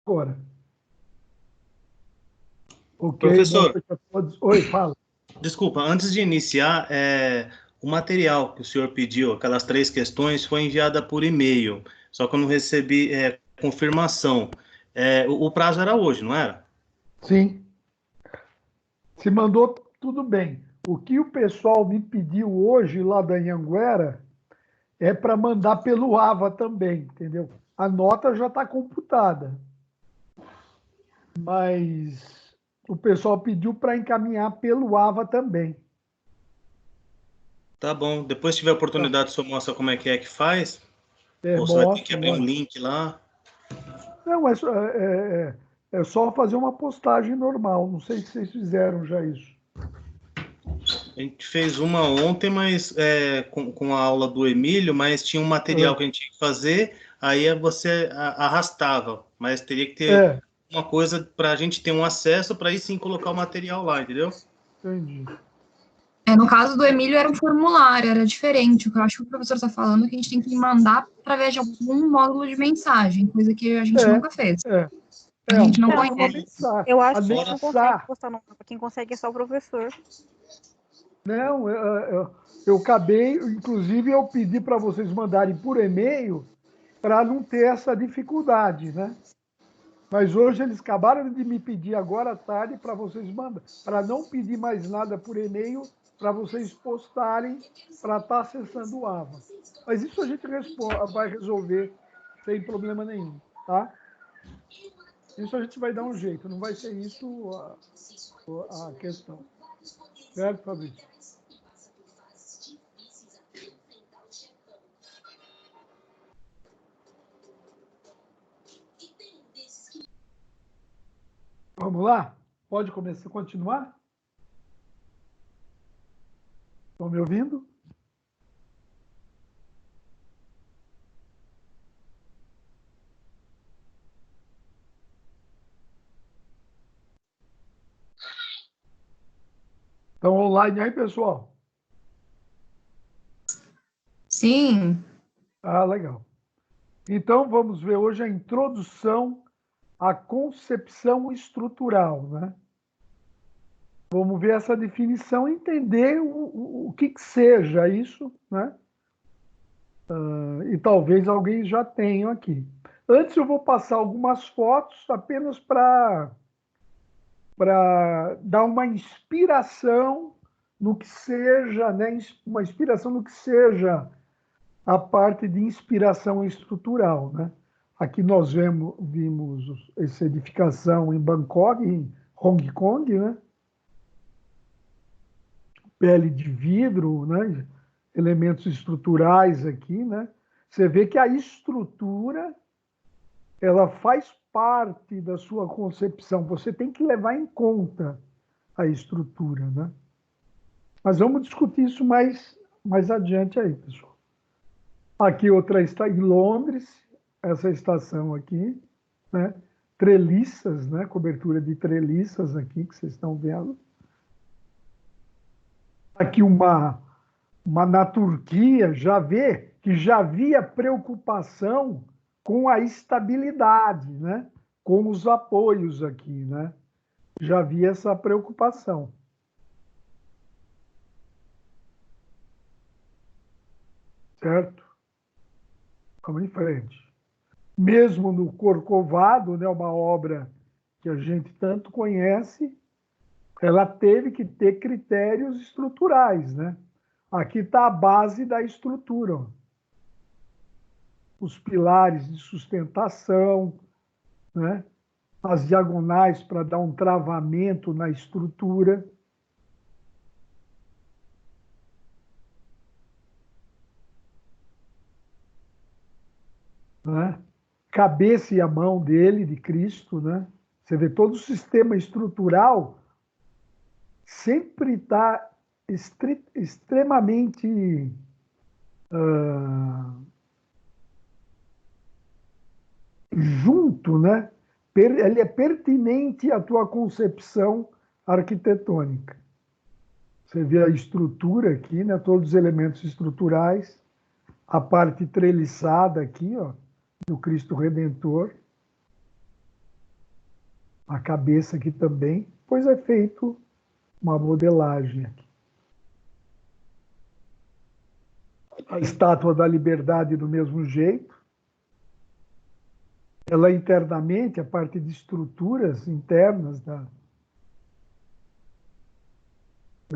Agora. Ok, boa Professor, noite a todos. Oi, fala. desculpa, antes de iniciar, o material que o senhor pediu, aquelas 3 questões, foi enviada por e-mail, só que eu não recebi confirmação. O prazo era hoje, não era? Sim, se mandou tudo bem. O que o pessoal me pediu hoje lá da Anhanguera é para mandar pelo AVA também, entendeu? A nota já está computada, mas o pessoal pediu para encaminhar pelo AVA também. Tá bom. Depois, se tiver Tá? oportunidade, o senhor mostra como é que faz? Ou você vai ter que Mostro, abrir um lógico. link lá? Não, é só fazer uma postagem normal. Não sei se vocês fizeram já isso. A gente fez uma ontem, mas com a aula do Emílio, mas tinha um material que a gente tinha que fazer, aí você arrastava, mas teria que ter É, uma coisa para a gente ter um acesso para aí sim colocar o material lá, entendeu? entendi. No caso do Emílio, era um formulário, era diferente. O que eu acho que o professor está falando é que a gente tem que mandar através de algum módulo de mensagem, coisa que a gente É, nunca fez. é. A É, gente não manda uma conhece. mensagem. Eu acho que a gente não consegue Anexar. postar no mapa. Quem consegue é só o professor. Não, eu acabei, inclusive eu pedi para vocês mandarem por e-mail para não ter essa dificuldade, né? Mas hoje eles acabaram de me pedir agora à tarde para vocês mandarem, para não pedir mais nada por e-mail, para vocês postarem para estar acessando o AVA. Mas isso a gente vai resolver sem problema nenhum, tá? Isso a gente vai dar um jeito, não vai ser isso a questão. Certo, Fabrício? Vamos lá? Pode começar, continuar? Estão me ouvindo? Estão online aí, pessoal? Sim. Ah, legal. Então, vamos ver hoje a introdução à concepção estrutural, né? Vamos ver essa definição, entender o que seja isso, né? E talvez alguém já tenha aqui. Antes eu vou passar algumas fotos apenas para dar uma inspiração no que seja, né? Uma inspiração no que seja a parte de inspiração estrutural, né? Aqui nós vimos essa edificação em Bangkok, em Hong Kong, né? Pele de vidro, né? Elementos estruturais aqui, né? Você vê que a estrutura ela faz parte da sua concepção. Você tem que levar em conta a estrutura, né? Mas vamos discutir isso mais adiante aí, pessoal. Aqui outra está em Londres, essa estação aqui, né? Treliças, né? Cobertura de treliças aqui que vocês estão vendo. Aqui na Turquia, já vê que já havia preocupação com a estabilidade, né? Com os apoios aqui, né? Já havia essa preocupação. Certo? Vamos em frente. Mesmo no Corcovado, né, uma obra que a gente tanto conhece, ela teve que ter critérios estruturais, né? Aqui está a base da estrutura, ó. Os pilares de sustentação, né? As diagonais para dar um travamento na estrutura. Né? Cabeça e a mão dele, de Cristo, né? Você vê todo o sistema estrutural sempre está extremamente junto, né? Ele é pertinente à tua concepção arquitetônica. Você vê a estrutura aqui, né? Todos os elementos estruturais, a parte treliçada aqui, ó, do Cristo Redentor. a cabeça aqui também, pois é feito uma modelagem aqui. A Estátua da Liberdade do mesmo jeito. Ela internamente, a parte de estruturas internas da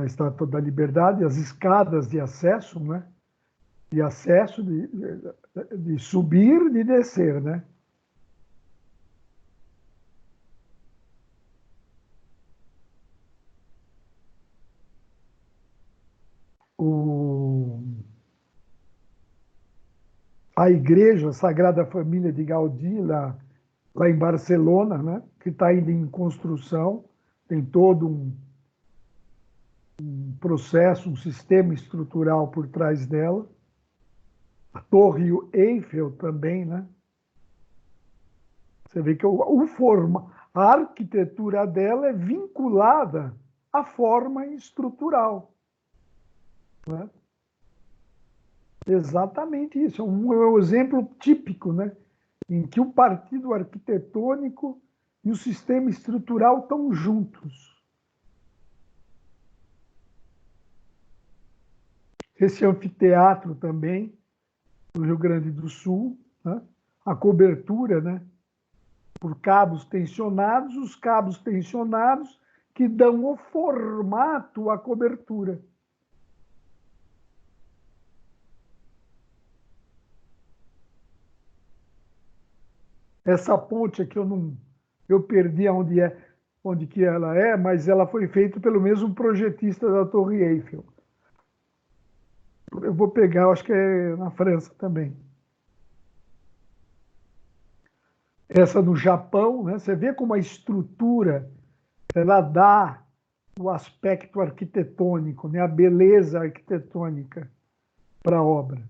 Estátua da Liberdade, as escadas de acesso, né? De acesso, de subir, de descer, né? A Igreja Sagrada Família de Gaudí, lá em Barcelona, né? Que está ainda em construção, tem todo um processo, um sistema estrutural por trás dela. A Torre Eiffel também, né? Você vê que a arquitetura dela é vinculada à forma estrutural, né? Exatamente isso. É um exemplo típico, né? Em que o partido arquitetônico e o sistema estrutural estão juntos. Esse anfiteatro também, no Rio Grande do Sul, né? A cobertura, né? Por cabos tensionados, os cabos tensionados que dão o formato à cobertura. Essa ponte aqui eu perdi onde que ela é, mas ela foi feita pelo mesmo projetista da Torre Eiffel. Eu vou pegar, acho que é na França também. Essa no Japão, né? Você vê como a estrutura ela dá o aspecto arquitetônico, né? A beleza arquitetônica para a obra.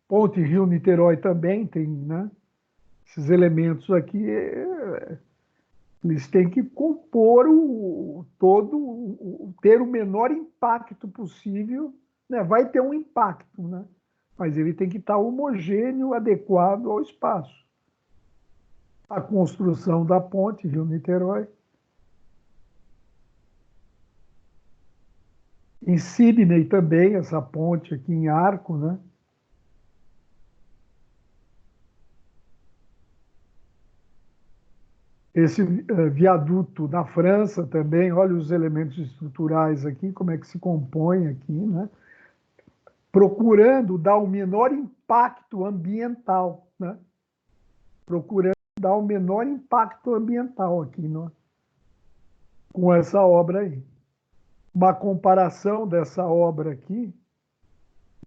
Ponte Rio-Niterói também tem, né? Esses elementos aqui, eles têm que compor ter o menor impacto possível, né? Vai ter um impacto, né? Mas ele tem que estar homogêneo, adequado ao espaço. A construção da ponte Rio-Niterói. Em Sydney também, essa ponte aqui em arco, né? Esse viaduto na França também, olha os elementos estruturais aqui, como é que se compõe aqui, né? Procurando dar o menor impacto ambiental, né? Procurando dar o menor impacto ambiental aqui, né? Com essa obra aí. Uma comparação dessa obra aqui.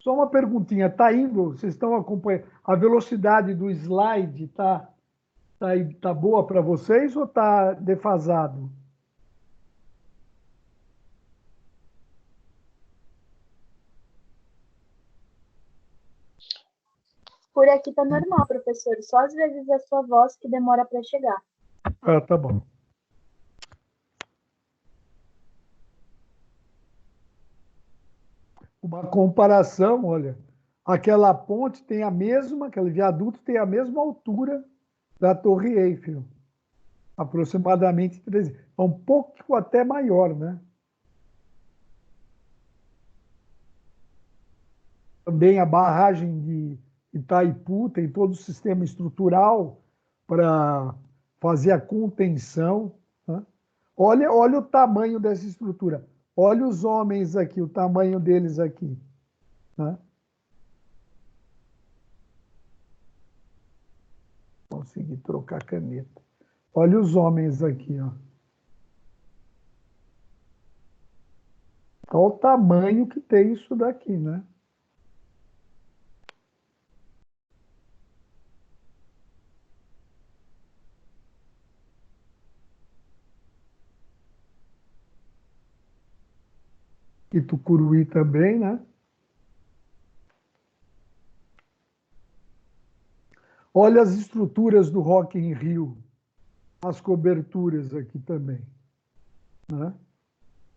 Só uma perguntinha, tá indo, vocês estão acompanhando, a velocidade do slide tá boa para vocês ou está defasado? Por aqui tá normal, professor. Só às vezes a sua voz que demora para chegar. Ah, tá bom. Uma comparação, olha, aquela ponte tem a mesma, aquele viaduto tem a mesma altura da Torre Eiffel, aproximadamente 13. É um pouco até maior, né? Também a barragem de Itaipu tem todo o sistema estrutural para fazer a contenção, né? Olha o tamanho dessa estrutura. Olha os homens aqui, o tamanho deles aqui, né? Consegui trocar a caneta. Olha os homens aqui, ó. Olha o tamanho que tem isso daqui, né? E Tucuruí também, né? Olha as estruturas do Rock in Rio, as coberturas aqui também, né?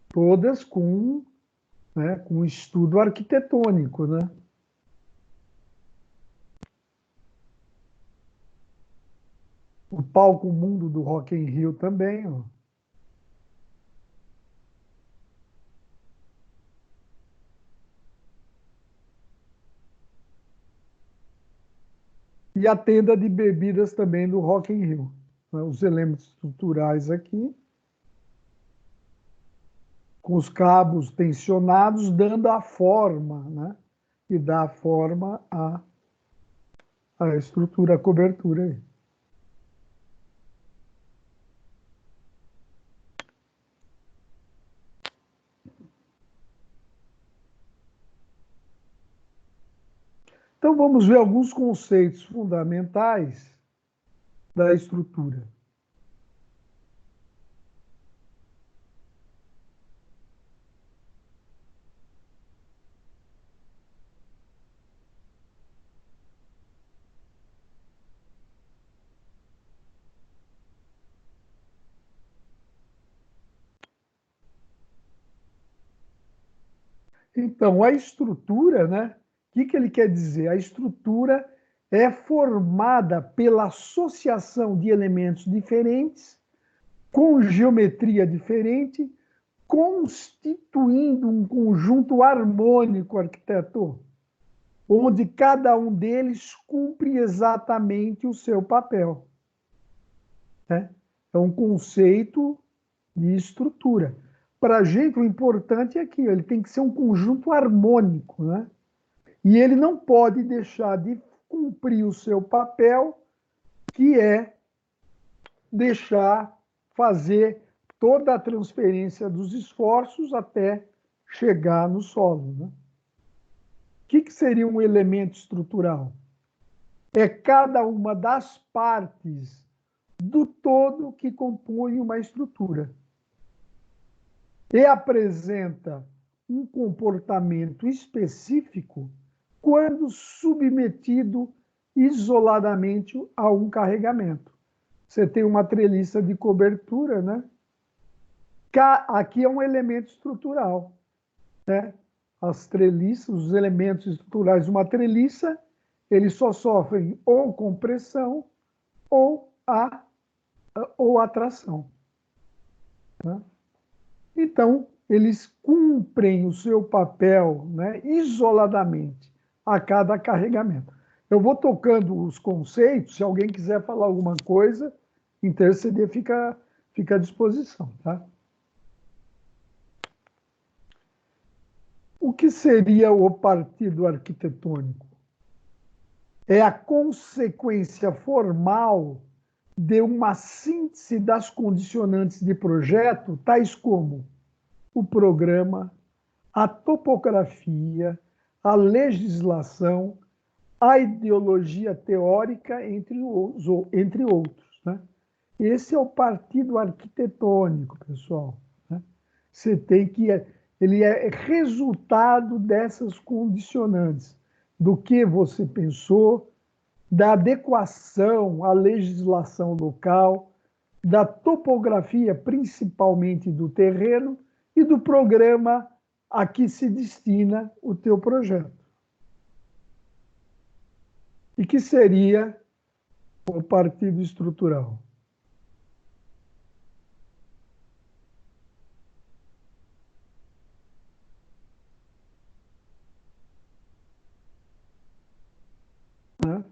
Todas com estudo arquitetônico, né? O palco mundo do Rock in Rio também, ó. E a tenda de bebidas também do Rock in Rio. Né? Os elementos estruturais aqui, com os cabos tensionados, dando a forma, né? E dá a forma à estrutura, à cobertura aí. Então, vamos ver alguns conceitos fundamentais da estrutura. Então, a estrutura, né? O que ele quer dizer? A estrutura é formada pela associação de elementos diferentes, com geometria diferente, constituindo um conjunto harmônico, arquiteto, onde cada um deles cumpre exatamente o seu papel. Né? É um conceito de estrutura. Para a gente, o importante é que ele tem que ser um conjunto harmônico, né? E ele não pode deixar de cumprir o seu papel, que é fazer toda a transferência dos esforços até chegar no solo. Né? O que seria um elemento estrutural? É cada uma das partes do todo que compõe uma estrutura. E apresenta um comportamento específico quando submetido isoladamente a um carregamento. Você tem uma treliça de cobertura, né? Aqui é um elemento estrutural, né? As treliças, os elementos estruturais de uma treliça, eles só sofrem ou compressão ou atração. Né? Então, eles cumprem o seu papel, né, isoladamente a cada carregamento. Eu vou tocando os conceitos, se alguém quiser falar alguma coisa, interceder, fica à disposição. Tá? O que seria o partido arquitetônico? É a consequência formal de uma síntese das condicionantes de projeto, tais como o programa, a topografia, a legislação, a ideologia teórica, entre outros. Né? Esse é o partido arquitetônico, pessoal. Né? Você tem que... Ele é resultado dessas condicionantes, do que você pensou, da adequação à legislação local, da topografia, principalmente do terreno, e do programa a que se destina o teu projeto. E que seria o partido estrutural? Né?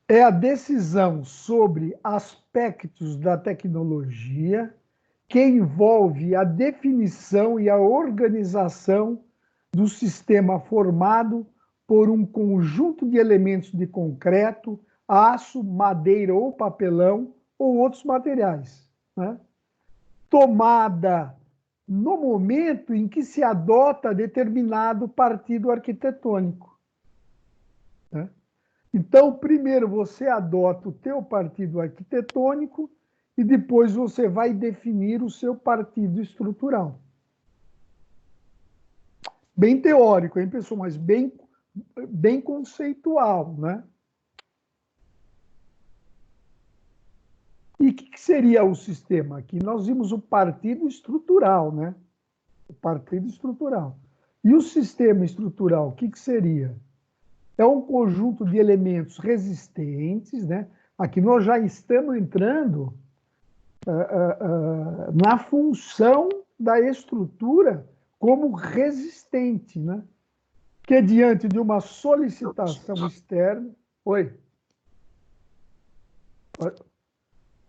É a decisão sobre aspectos da tecnologia que envolve a definição e a organização do sistema formado por um conjunto de elementos de concreto, aço, madeira ou papelão ou outros materiais. Né? Tomada no momento em que se adota determinado partido arquitetônico. Né? Então, primeiro você adota o teu partido arquitetônico e depois você vai definir o seu partido estrutural. Bem teórico, hein, pessoal? Mas bem conceitual, né? E o que seria o sistema? Aqui nós vimos o partido estrutural, né? O partido estrutural. E o sistema estrutural, o que seria? é um conjunto de elementos resistentes, né? Aqui nós já estamos entrando na função da estrutura como resistente, né? Que diante de uma solicitação externa... Oi?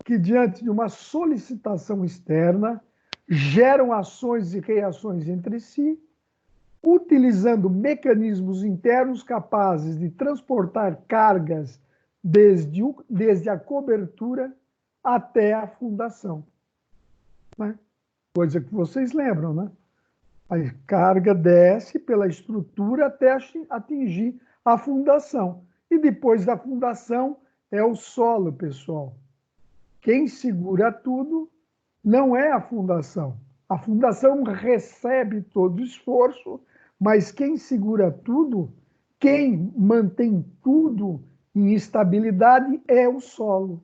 Que diante de uma solicitação externa geram ações e reações entre si, utilizando mecanismos internos capazes de transportar cargas desde a cobertura até a fundação. Né? Coisa que vocês lembram, né? A carga desce pela estrutura até atingir a fundação. E depois da fundação é o solo, pessoal. Quem segura tudo não é a fundação. A fundação recebe todo o esforço, mas quem segura tudo, quem mantém tudo em estabilidade é o solo.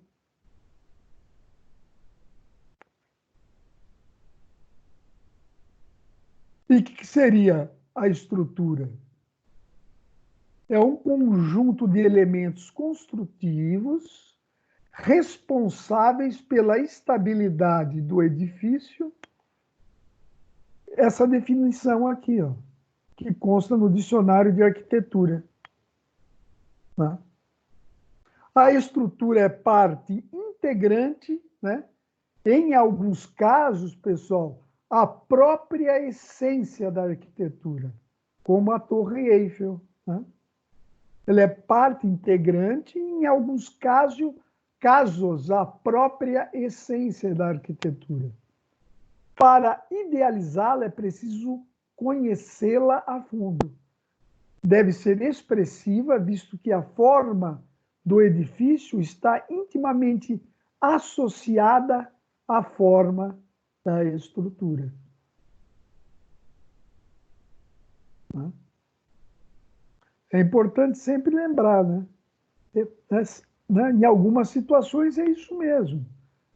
E o que seria a estrutura? É um conjunto de elementos construtivos responsáveis pela estabilidade do edifício. Essa definição aqui, ó, que consta no dicionário de arquitetura. Tá? A estrutura é parte integrante, né? Em alguns casos, pessoal, a própria essência da arquitetura, como a Torre Eiffel. Né? Ela é parte integrante, em alguns casos, a própria essência da arquitetura. Para idealizá-la, é preciso conhecê-la a fundo. Deve ser expressiva, visto que a forma do edifício está intimamente associada à forma da estrutura. É importante sempre lembrar, né? Em algumas situações é isso mesmo.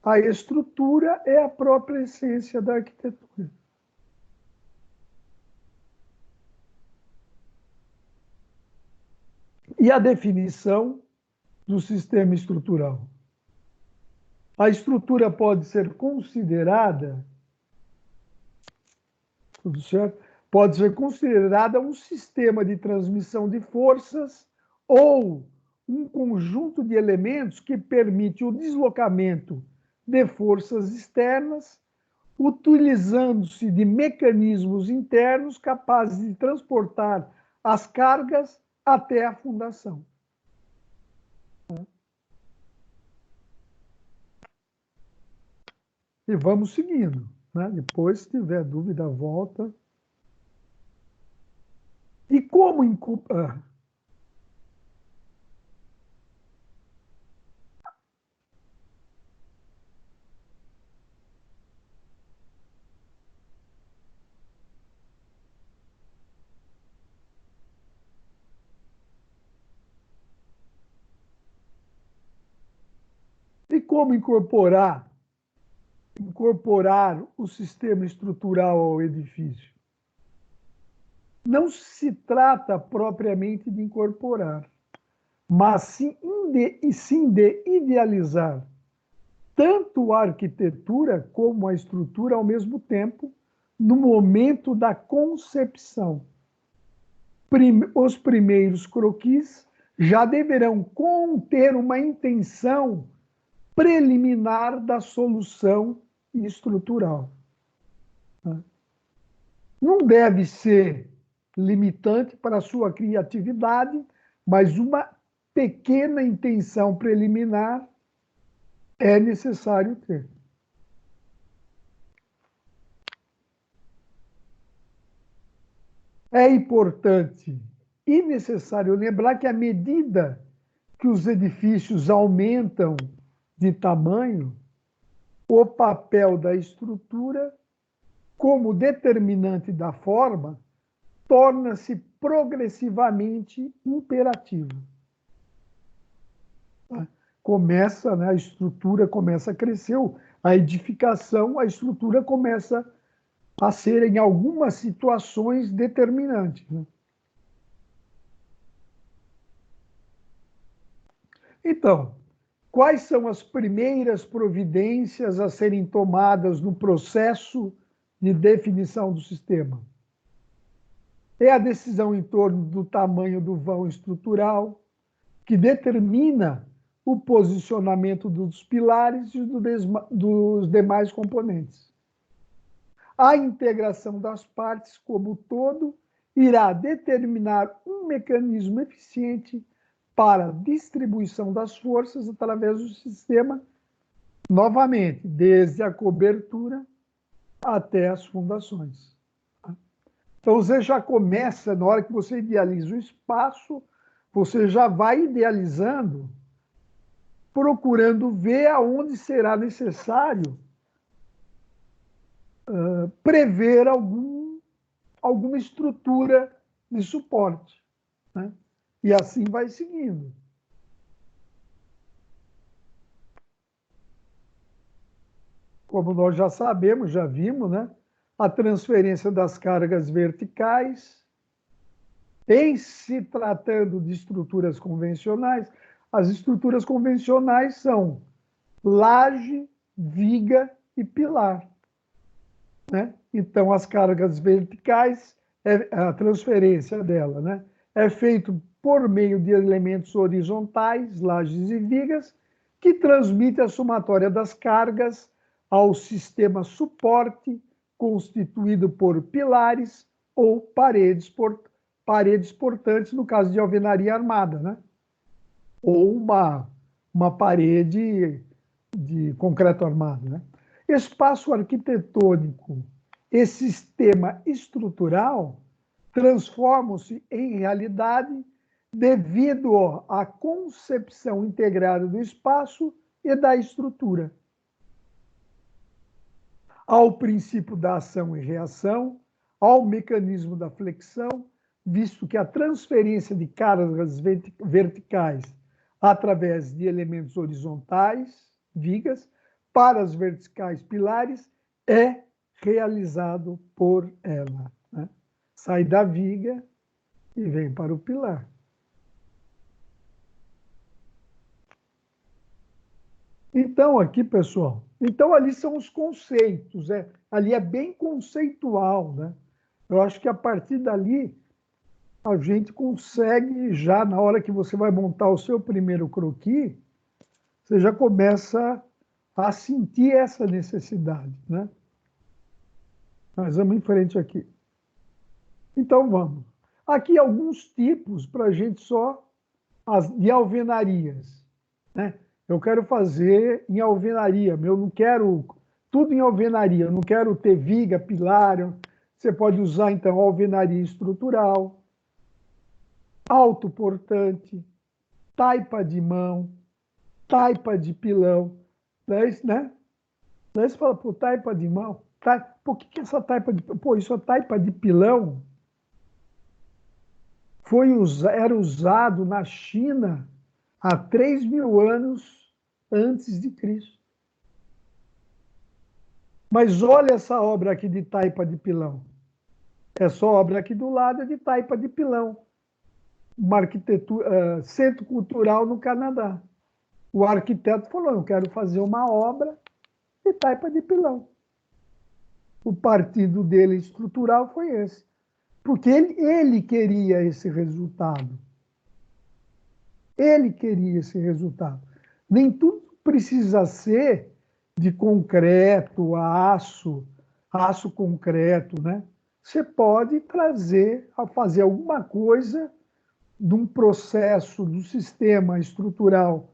A estrutura é a própria essência da arquitetura. E a definição do sistema estrutural? A estrutura pode ser considerada, tudo certo? Pode ser considerada um sistema de transmissão de forças ou um conjunto de elementos que permite o deslocamento de forças externas, utilizando-se de mecanismos internos capazes de transportar as cargas até a fundação. E vamos seguindo. Né? Depois, se tiver dúvida, volta. E como incorporar o sistema estrutural ao edifício? Não se trata propriamente de incorporar, mas sim de idealizar tanto a arquitetura como a estrutura ao mesmo tempo, no momento da concepção. Os primeiros croquis já deverão conter uma intenção preliminar da solução estrutural. Não deve ser limitante para a sua criatividade, mas uma pequena intenção preliminar é necessário ter. É importante e necessário lembrar que, à medida que os edifícios aumentam de tamanho, o papel da estrutura, como determinante da forma, torna-se progressivamente imperativo. Começa, né, a estrutura começa a crescer, a edificação, a estrutura começa a ser, em algumas situações, determinante. Né? Então, quais são as primeiras providências a serem tomadas no processo de definição do sistema? É a decisão em torno do tamanho do vão estrutural, que determina o posicionamento dos pilares e dos demais componentes. A integração das partes como todo irá determinar um mecanismo eficiente para a distribuição das forças através do sistema, novamente, desde a cobertura até as fundações. Então, você já começa, na hora que você idealiza o espaço, você já vai idealizando, procurando ver aonde será necessário prever alguma estrutura de suporte, né? E assim vai seguindo. Como nós já sabemos, já vimos, né? A transferência das cargas verticais, em se tratando de estruturas convencionais, as estruturas convencionais são laje, viga e pilar, né? Então, as cargas verticais, a transferência dela, né, é feito por meio de elementos horizontais, lajes e vigas, que transmite a somatória das cargas ao sistema suporte, constituído por pilares ou paredes portantes, no caso de alvenaria armada, né? Ou uma parede de concreto armado, né? Espaço arquitetônico e sistema estrutural transformam-se em realidade devido à concepção integrada do espaço e da estrutura, ao princípio da ação e reação, ao mecanismo da flexão, visto que a transferência de cargas verticais através de elementos horizontais, vigas, para as verticais pilares, é realizado por ela, né? Sai da viga e vem para o pilar. Então, aqui, pessoal, então ali são os conceitos, ali é bem conceitual, né? Eu acho que a partir dali a gente consegue, já na hora que você vai montar o seu primeiro croquis, você já começa a sentir essa necessidade, né? Mas vamos em frente aqui. Então, vamos. Aqui alguns tipos para a gente só de alvenarias, né? Eu quero fazer em alvenaria, eu não quero tudo em alvenaria, eu não quero ter viga, pilar. Você pode usar, então, alvenaria estrutural, autoportante, taipa de mão, taipa de pilão, né? Daí você fala, pô, taipa de mão, por que essa taipa de... Pô, isso é taipa de pilão era usado na China há 3.000 anos antes de Cristo. Mas olha essa obra aqui de taipa de pilão. Essa obra aqui do lado é de taipa de pilão. Uma arquitetura, Centro Cultural no Canadá. O arquiteto falou, eu quero fazer uma obra de taipa de pilão. O partido dele estrutural foi esse. Porque ele queria esse resultado. Ele queria esse resultado. Nem tudo precisa ser de concreto, aço concreto, né? Você pode fazer alguma coisa de um processo, do sistema estrutural,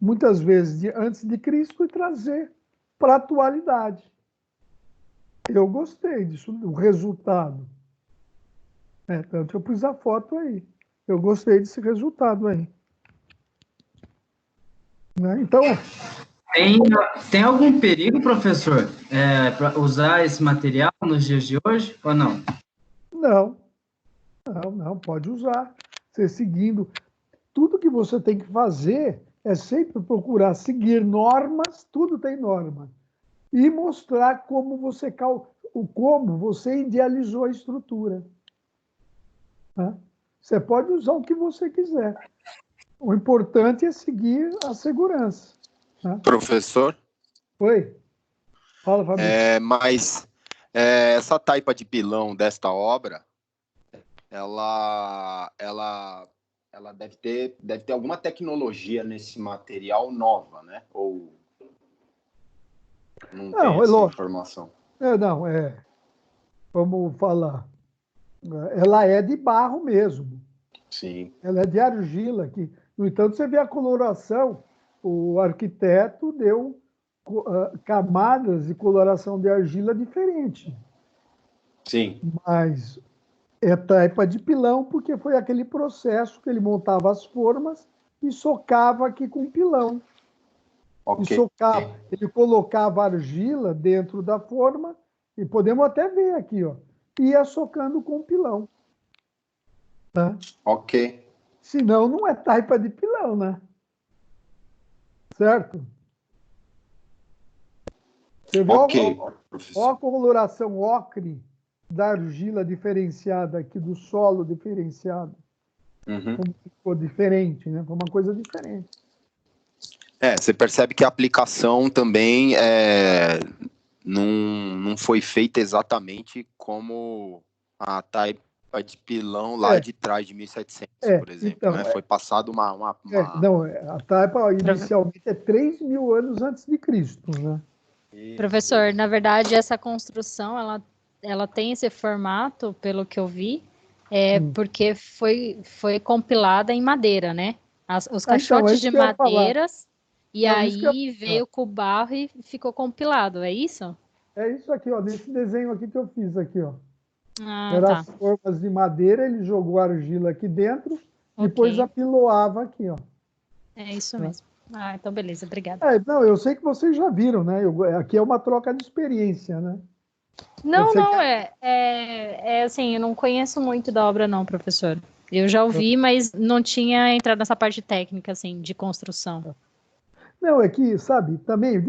muitas vezes antes de Cristo, e trazer para a atualidade. Eu gostei disso, o resultado. Tanto eu pus a foto aí. Eu gostei desse resultado aí. Né? Então... Tem algum perigo, professor, para usar esse material nos dias de hoje, ou não? Não, pode usar. Você seguindo. Tudo que você tem que fazer é sempre procurar seguir normas, tudo tem norma, e mostrar como você idealizou a estrutura. Né? Você pode usar o que você quiser. O importante é seguir a segurança. Né? Professor? Oi? Fala, Fabrício. Mas essa taipa de pilão desta obra, ela deve ter alguma tecnologia nesse material nova, né? Ou não tem essa informação? Não, vamos falar. Ela é de barro mesmo. Sim. Ela é de argila. No entanto, você vê a coloração, o arquiteto deu camadas de coloração de argila diferente. Sim. Mas é taipa de pilão, porque foi aquele processo que ele montava as formas e socava aqui com pilão. Okay. Ele colocava argila dentro da forma, e podemos até ver aqui, ó, ia socando com pilão. Tá? Ok. Senão não é taipa de pilão, né? Certo? Você vê a coloração ocre da argila diferenciada aqui, do solo diferenciado. Como ficou diferente, né? Foi uma coisa diferente. Você percebe que a aplicação também não foi feita exatamente como a taipa de pilão lá de trás de 1700, por exemplo. Então, né? Foi passado uma... Não, a taipa inicialmente é 3.000 anos antes de Cristo, né? Professor, na verdade, essa construção, ela tem esse formato, pelo que eu vi, porque foi compilada em madeira, né? Os caixotes de madeiras, e aí veio com o barro e ficou compilado, é isso? É isso aqui, ó, nesse desenho aqui que eu fiz aqui, ó. Tá. As formas de madeira, ele jogou argila aqui dentro, depois apiloava aqui, ó. É isso mesmo. Então beleza, obrigada. Não, eu sei que vocês já viram, né? Aqui é uma troca de experiência, né? Não, assim, eu não conheço muito da obra não, professor. Eu já ouvi, mas não tinha entrado nessa parte técnica, assim, de construção. Não, é que, sabe, também,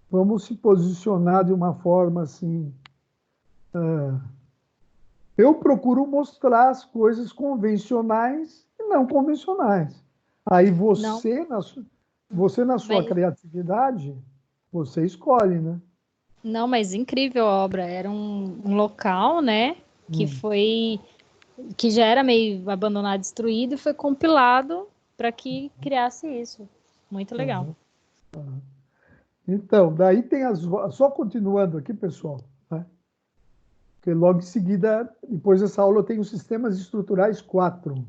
vamos se posicionar de uma forma assim. Eu procuro mostrar as coisas convencionais e não convencionais. Aí você na sua criatividade, você escolhe, né? Não, mas incrível a obra. Era um local, né, que já era meio abandonado, destruído, e foi compilado para que criasse isso. Muito legal. Então, daí tem só continuando aqui, pessoal, né? Porque logo em seguida, depois dessa aula, eu tenho os sistemas estruturais 4.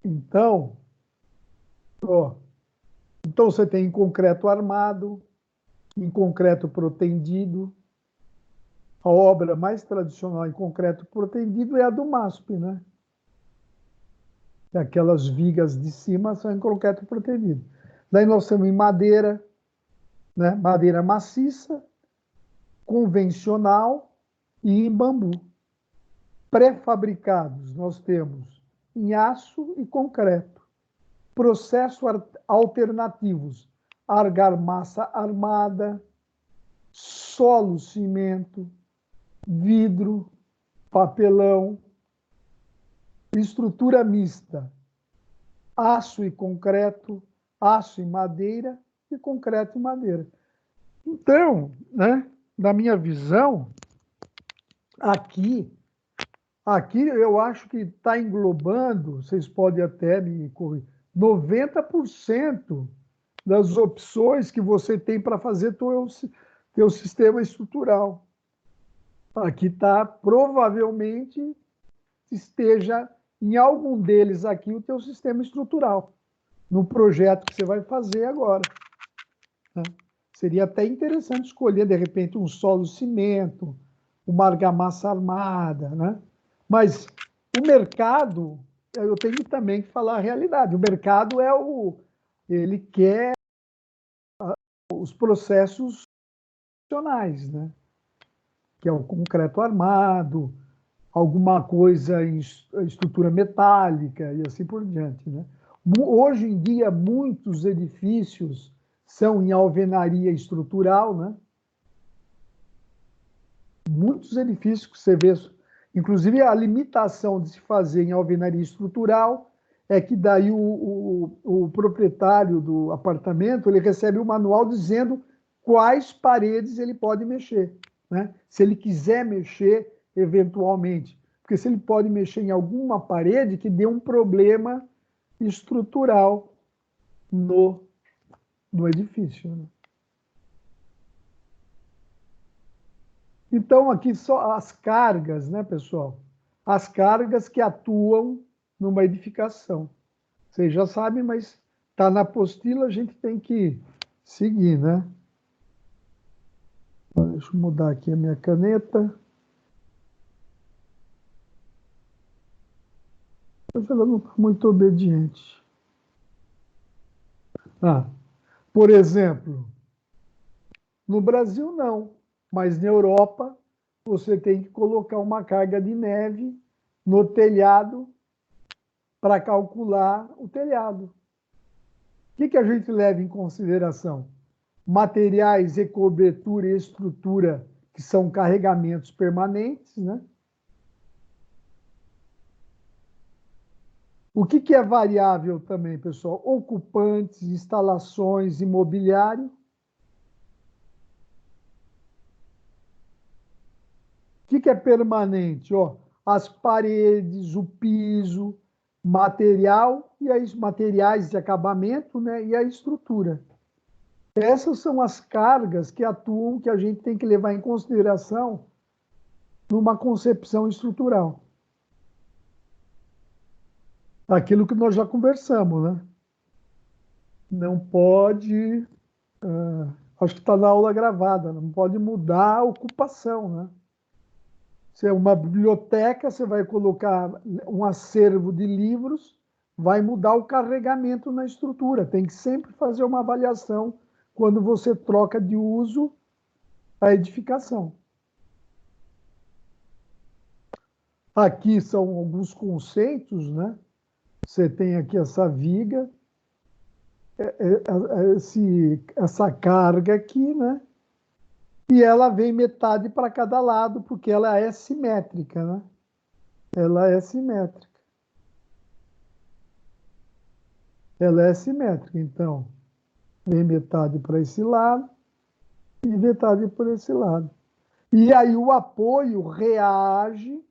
Então, então você tem em concreto armado, em concreto protendido. A obra mais tradicional em concreto protendido é a do MASP, né? Aquelas vigas de cima são em concreto protendido. Daí nós temos em madeira, né? Madeira maciça, convencional e em bambu. Pré-fabricados nós temos em aço e concreto. Processos alternativos: argamassa armada, solo cimento, vidro, papelão, estrutura mista, aço e concreto, aço e madeira e concreto e madeira. Então, né, na minha visão, aqui eu acho que está englobando, vocês podem até me corrigir, 90% das opções que você tem para fazer teu sistema estrutural. Aqui está, provavelmente, esteja em algum deles aqui o teu sistema estrutural, no projeto que você vai fazer agora. Né? Seria até interessante escolher, de repente, um solo cimento, uma argamassa armada, né? Mas o mercado, eu tenho também que falar a realidade, o mercado ele quer os processos funcionais, né? Que é o concreto armado, alguma coisa em estrutura metálica e assim por diante, né? Hoje em dia, muitos edifícios são em alvenaria estrutural, né? Muitos edifícios que você vê, Inclusive, a limitação de se fazer em alvenaria estrutural é que daí o proprietário do apartamento ele recebe um manual dizendo quais paredes ele pode mexer, né? Se ele quiser mexer eventualmente. Porque se ele pode mexer em alguma parede que dê um problema estrutural no edifício, né? Então, aqui só as cargas, né, pessoal? As cargas que atuam numa edificação. Vocês já sabem, mas está na apostila, a gente tem que seguir, né? Deixa eu mudar aqui a minha caneta. Mas ela não está muito obediente. Por exemplo, no Brasil não, mas na Europa você tem que colocar uma carga de neve no telhado para calcular o telhado. O que a gente leva em consideração? Materiais e cobertura e estrutura que são carregamentos permanentes, né? O que é variável também, pessoal? Ocupantes, instalações, imobiliário. O que é permanente? As paredes, o piso, material e as materiais de acabamento, né? E a estrutura. Essas são as cargas que atuam, que a gente tem que levar em consideração numa concepção estrutural. Aquilo que nós já conversamos, né? Não pode, acho que está na aula gravada, não pode mudar a ocupação, né? Se é uma biblioteca, você vai colocar um acervo de livros, vai mudar o carregamento na estrutura. Tem que sempre fazer uma avaliação quando você troca de uso a edificação. Aqui são alguns conceitos, né? Você tem aqui essa viga, essa carga aqui, né? E ela vem metade para cada lado, porque ela é simétrica, né? Ela é simétrica. Ela é simétrica, então, vem metade para esse lado e metade por esse lado. E aí o apoio reage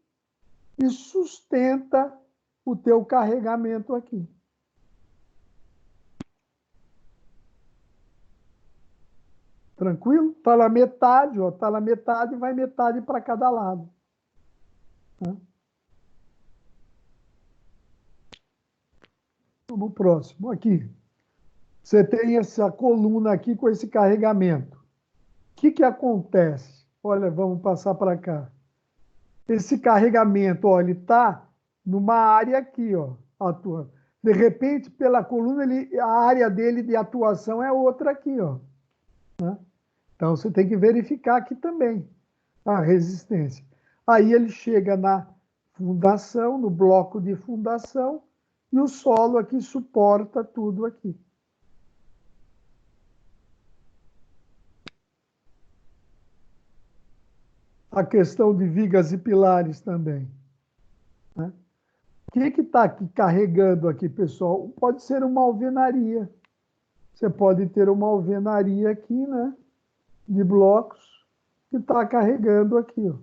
e sustenta o teu carregamento aqui. Tranquilo? Está na metade, está na metade, vai metade para cada lado. Vamos pro próximo. Aqui. Você tem essa coluna aqui com esse carregamento. O que acontece? Olha, vamos passar para cá. Esse carregamento, ele está numa área aqui, atuando. De repente, pela coluna, a área dele de atuação é outra aqui, né? Então, você tem que verificar aqui também a resistência. Aí ele chega na fundação, no bloco de fundação, e o solo aqui suporta tudo aqui. A questão de vigas e pilares também, né? O que está aqui carregando aqui, pessoal? Pode ser uma alvenaria. Você pode ter uma alvenaria aqui, né? De blocos que está carregando aqui.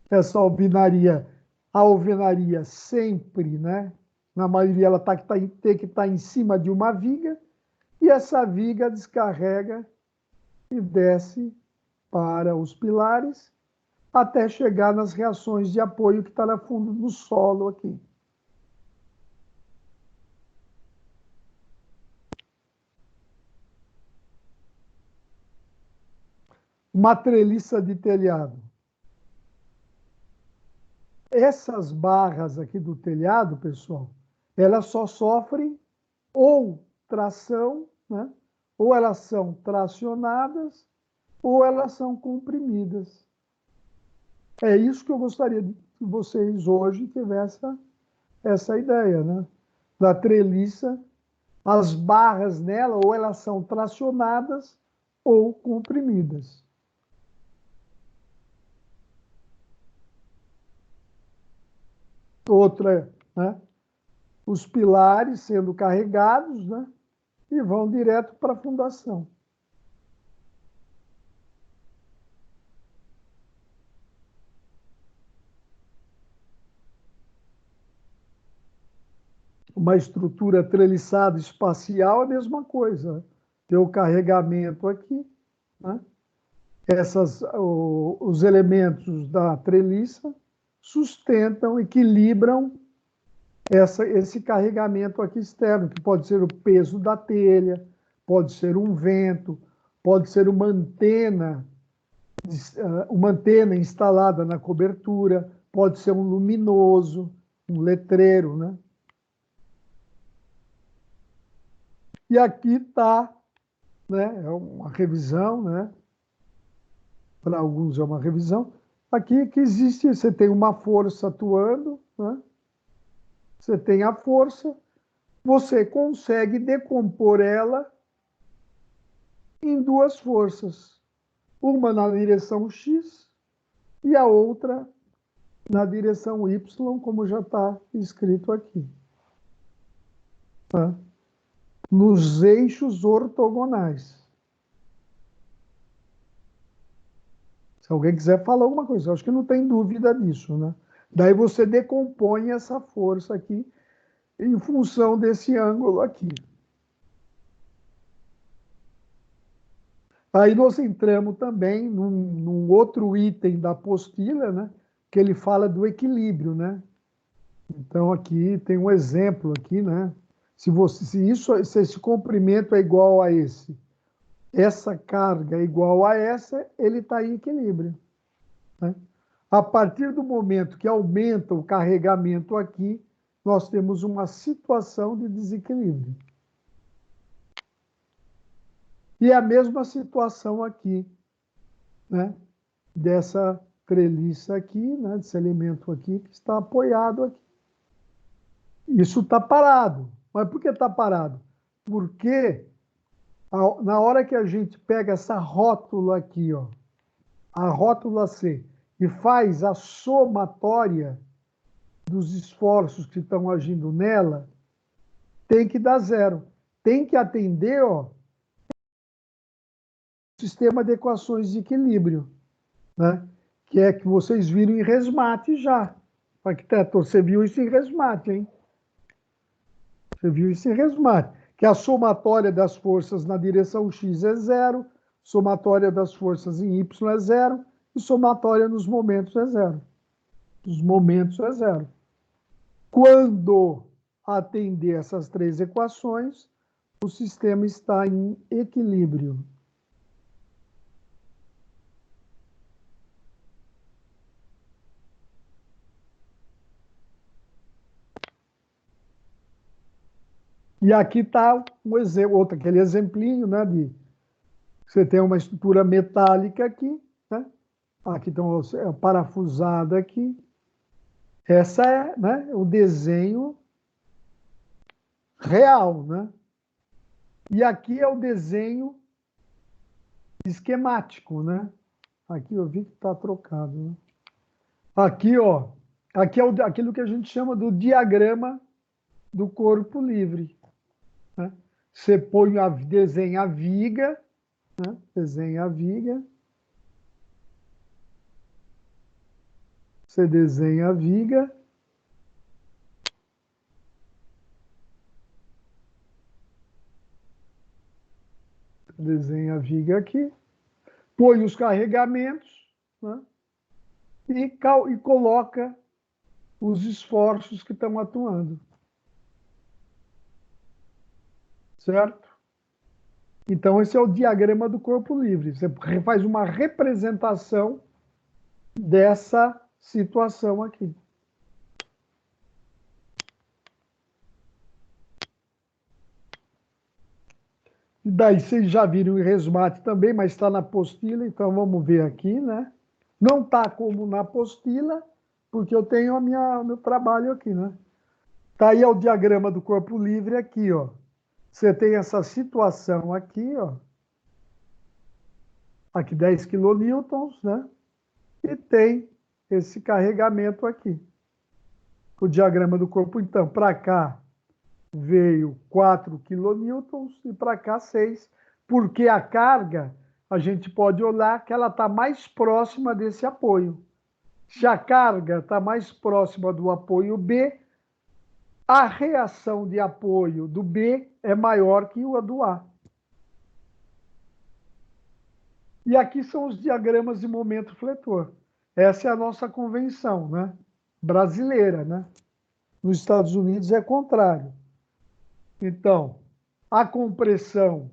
Essa alvenaria, a alvenaria sempre, né? Na maioria ela tem que estar em cima de uma viga e essa viga descarrega e desce para os pilares até chegar nas reações de apoio que está no fundo do solo aqui. Uma treliça de telhado. Essas barras aqui do telhado, pessoal, elas só sofrem ou tração, né? Ou elas são tracionadas, ou elas são comprimidas. É isso que eu gostaria que vocês hoje tivessem essa ideia, né? Da treliça, as barras nela, ou elas são tracionadas ou comprimidas. outra, né? Os pilares sendo carregados, né? E vão direto para a fundação. Uma estrutura treliçada espacial, a mesma coisa. Tem o carregamento aqui, né? Os elementos da treliça sustentam, equilibram esse carregamento aqui externo, que pode ser o peso da telha, pode ser um vento, pode ser uma antena instalada na cobertura, pode ser um luminoso, um letreiro, né? E aqui está, né, é uma revisão, né? Para alguns é uma revisão. Aqui que existe, você tem uma força atuando, né? Você tem a força, você consegue decompor ela em duas forças. Uma na direção X e a outra na direção Y, como já está escrito aqui. Tá? Nos eixos ortogonais. Se alguém quiser falar alguma coisa, eu acho que não tem dúvida disso, né? Daí você decompõe essa força aqui em função desse ângulo aqui. Aí nós entramos também num outro item da apostila, né? Que ele fala do equilíbrio, né? Então aqui tem um exemplo aqui, né? Se esse comprimento é igual a essa carga é igual a essa, ele está em equilíbrio, né? A partir do momento que aumenta o carregamento aqui, nós temos uma situação de desequilíbrio. E a mesma situação aqui, né? Dessa treliça aqui, né? Desse elemento aqui que está apoiado aqui. Isso está parado. Mas por que está parado? Porque na hora que a gente pega essa rótula aqui, ó, a rótula C, e faz a somatória dos esforços que estão agindo nela, tem que dar zero. Tem que atender, ó, o sistema de equações de equilíbrio, né? Que é que vocês viram em resmate já. Arquiteto, você viu isso em resmate, hein? Você viu isso em resmate. Que a somatória das forças na direção X é zero, somatória das forças em Y é zero, e somatória nos momentos é zero. Os momentos é zero. Quando atender essas três equações, o sistema está em equilíbrio. E aqui está um exemplo, aquele exemplinho, né, de você tem uma estrutura metálica aqui, né? Aqui então é parafusada aqui. Essa é, né, o desenho real, né? E aqui é o desenho esquemático, né? Aqui eu vi que está trocado, né? Aqui, ó, aqui é aquilo que a gente chama do diagrama do corpo livre, né? Você desenha a viga, né? Desenha a viga. Você desenha a viga. Desenha a viga aqui. Põe os carregamentos, né? E coloca os esforços que estão atuando. Certo? Então, esse é o diagrama do corpo livre. Você faz uma representação dessa situação aqui. E daí vocês já viram em resmate também, mas está na apostila, então vamos ver aqui, né? Não está como na apostila, porque eu tenho meu trabalho aqui, né? Está aí o diagrama do corpo livre aqui, ó. Você tem essa situação aqui, ó. Aqui 10 kN, né? E tem esse carregamento aqui. o diagrama do corpo. Então, para cá veio 4 quilonewtons e para cá 6, porque a carga, a gente pode olhar que ela está mais próxima desse apoio. Se a carga está mais próxima do apoio B, a reação de apoio do B é maior que a do A. E aqui são os diagramas de momento fletor. Essa é a nossa convenção, né? Brasileira, né? Nos Estados Unidos é contrário. Então, a compressão,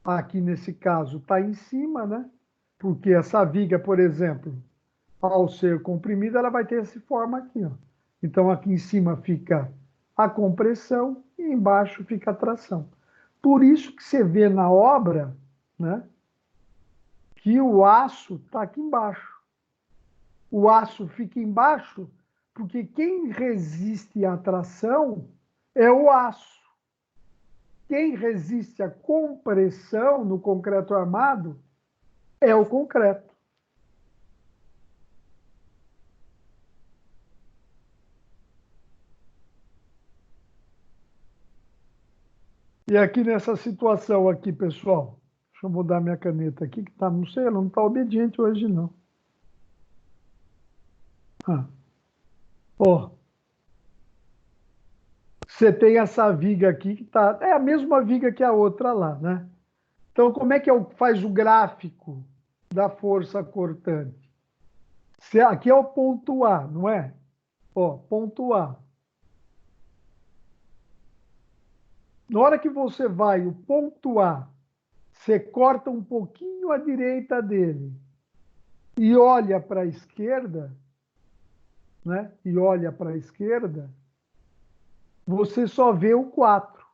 aqui nesse caso, está em cima, né? Porque essa viga, por exemplo, ao ser comprimida, ela vai ter essa forma aqui, ó. Então, aqui em cima fica a compressão e embaixo fica a tração. Por isso que você vê na obra, né, que o aço está aqui embaixo. O aço fica embaixo porque quem resiste à tração é o aço. Quem resiste à compressão no concreto armado é o concreto. E aqui nessa situação aqui, pessoal, deixa eu mudar minha caneta aqui, que tá, não sei, ela não está obediente hoje, não. Ó, você tem essa viga aqui que tá, é a mesma viga que a outra lá, né? Então, como é que faz o gráfico da força cortante? Aqui é o ponto A, não é? Ó, ponto A. Na hora que você vai, o ponto A, você corta um pouquinho à direita dele e olha para a esquerda, né? E olha para a esquerda, você só vê o 4.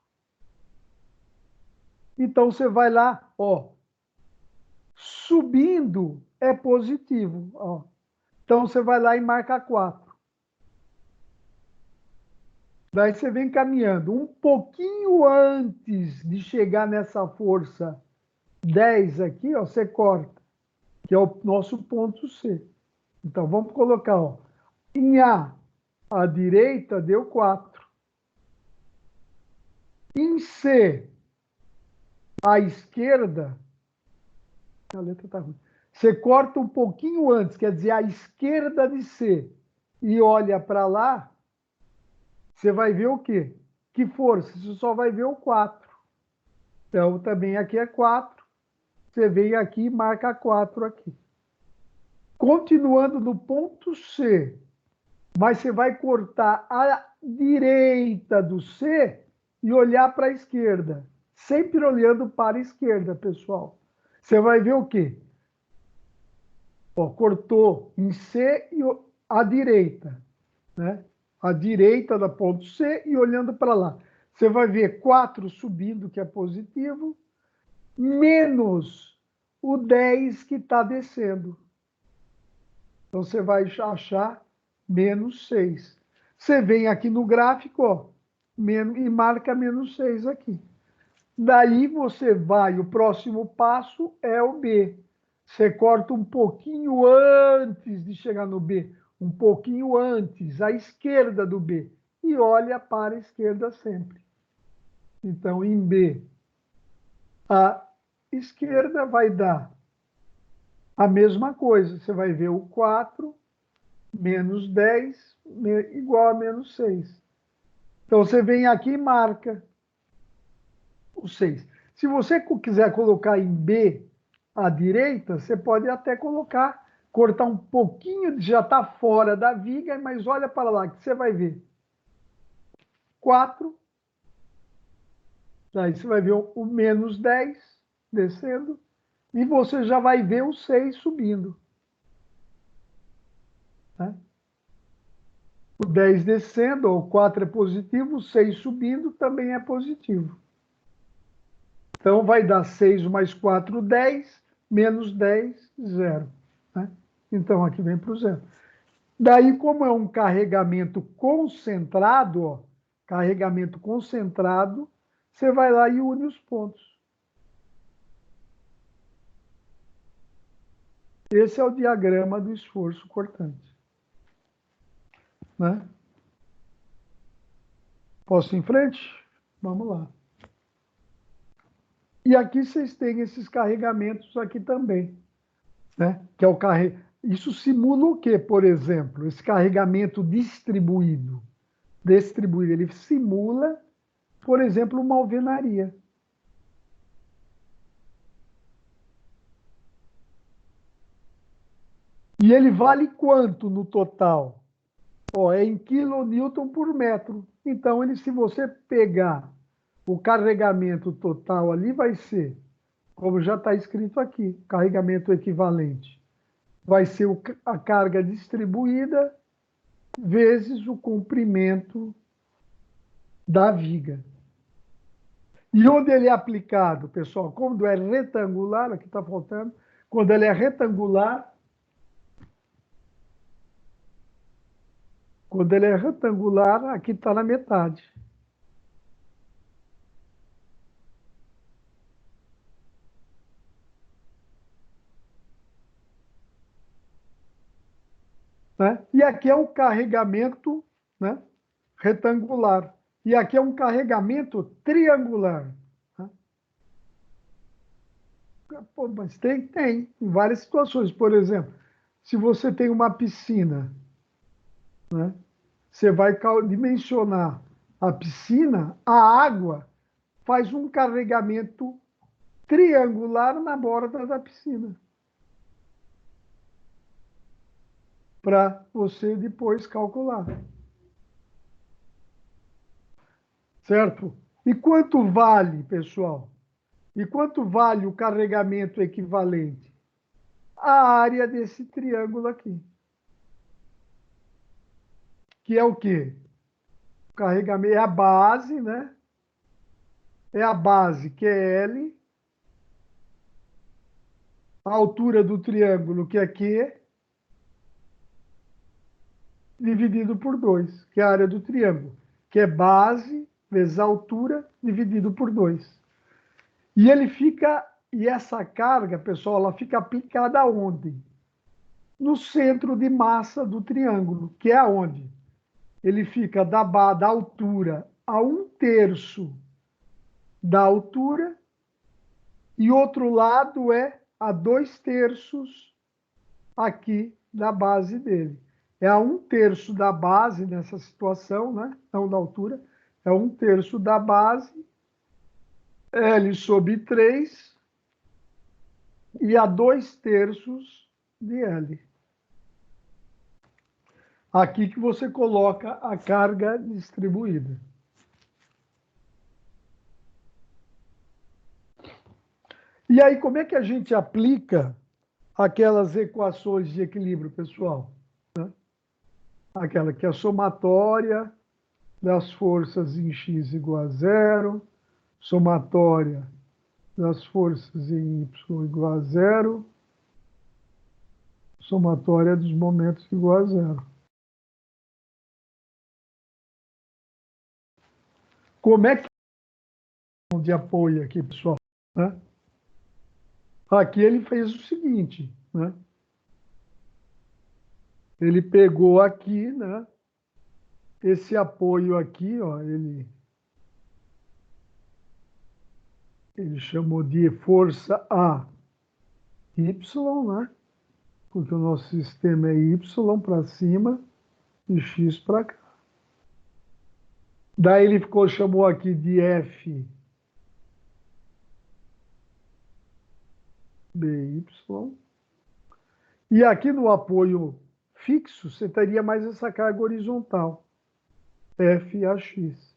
Então você vai lá, ó, subindo é positivo, ó. Então você vai lá e marca 4. Daí você vem caminhando um pouquinho antes de chegar nessa força 10 aqui, ó, você corta, que é o nosso ponto C. Então vamos colocar, ó, em A, à direita deu 4. Em C, à esquerda, a letra tá ruim. Você corta um pouquinho antes, quer dizer, à esquerda de C, e olha para lá, você vai ver o quê? Que força? Você só vai ver o 4. Então, também aqui é 4. Você vem aqui e marca 4 aqui. Continuando no ponto C, mas você vai cortar à direita do C e olhar para a esquerda. Sempre olhando para a esquerda, pessoal. Você vai ver o quê? Ó, cortou em C e à direita, né? À direita da ponto C e olhando para lá. Você vai ver 4 subindo, que é positivo, menos o 10 que está descendo. Então, você vai achar menos 6. Você vem aqui no gráfico, ó, e marca menos 6 aqui. Daí você vai, o próximo passo é o B. Você corta um pouquinho antes de chegar no B, um pouquinho antes, à esquerda do B, e olha para a esquerda sempre. Então, em B, a esquerda vai dar a mesma coisa. Você vai ver o 4 menos 10 igual a menos 6. Então, você vem aqui e marca o 6. Se você quiser colocar em B à direita, você pode até colocar, cortar um pouquinho, já está fora da viga, mas olha para lá, que você vai ver. 4. Aí você vai ver o menos 10 descendo, e você já vai ver o 6 subindo. Né? O 10 descendo, o 4 é positivo, o 6 subindo também é positivo. Então, vai dar 6 mais 4, 10, menos 10, 0. Né? Então, aqui vem para o 0. Daí, como é um carregamento concentrado, ó, carregamento concentrado, você vai lá e une os pontos. Esse é o diagrama do esforço cortante. Né? Posso ir em frente? Vamos lá. E aqui vocês têm esses carregamentos aqui também, né? Que é o Isso simula o quê, por exemplo? Esse carregamento distribuído. Ele simula, por exemplo, uma alvenaria. E ele vale quanto no total? É em quilonewton por metro. Então, se você pegar o carregamento total ali, vai ser, como já está escrito aqui, carregamento equivalente. Vai ser a carga distribuída vezes o comprimento da viga. E onde ele é aplicado, pessoal? Quando é retangular, aqui está faltando, quando ele é retangular, aqui está na metade. Né? E aqui é um carregamento, né, retangular. E aqui é um carregamento triangular. Né? Pô, mas tem em várias situações. Por exemplo, se você tem uma piscina, né, você vai dimensionar a piscina, a água faz um carregamento triangular na borda da piscina. Para você depois calcular. Certo? E quanto vale, pessoal? E quanto vale o carregamento equivalente? A área desse triângulo aqui. Que é o quê? O carregamento é a base, né? É a base, que é L. A altura do triângulo, que é Q. Dividido por 2, que é a área do triângulo. Que é base vezes a altura dividido por 2. E essa carga, pessoal, ela fica aplicada aonde? No centro de massa do triângulo, que é aonde? Ele fica da altura a 1/3 da altura e outro lado é a 2/3 aqui da base dele. É a 1/3 da base nessa situação, né? Não da altura, é 1/3 da base, L sobre 3 e a 2/3 de L. Aqui que você coloca a carga distribuída. E aí, como é que a gente aplica aquelas equações de equilíbrio, pessoal? Né? Aquela que é a somatória das forças em x igual a 0, somatória das forças em y igual a 0, somatória dos momentos igual a 0. Como é que é de apoio aqui, pessoal? Né? Aqui ele fez o seguinte, né? Ele pegou aqui, né? Esse apoio aqui, ó, ele chamou de força A Y, né? Porque o nosso sistema é Y para cima e X para cá. Daí ele chamou aqui de F BY. E aqui no apoio fixo, você teria mais essa carga horizontal, FAX.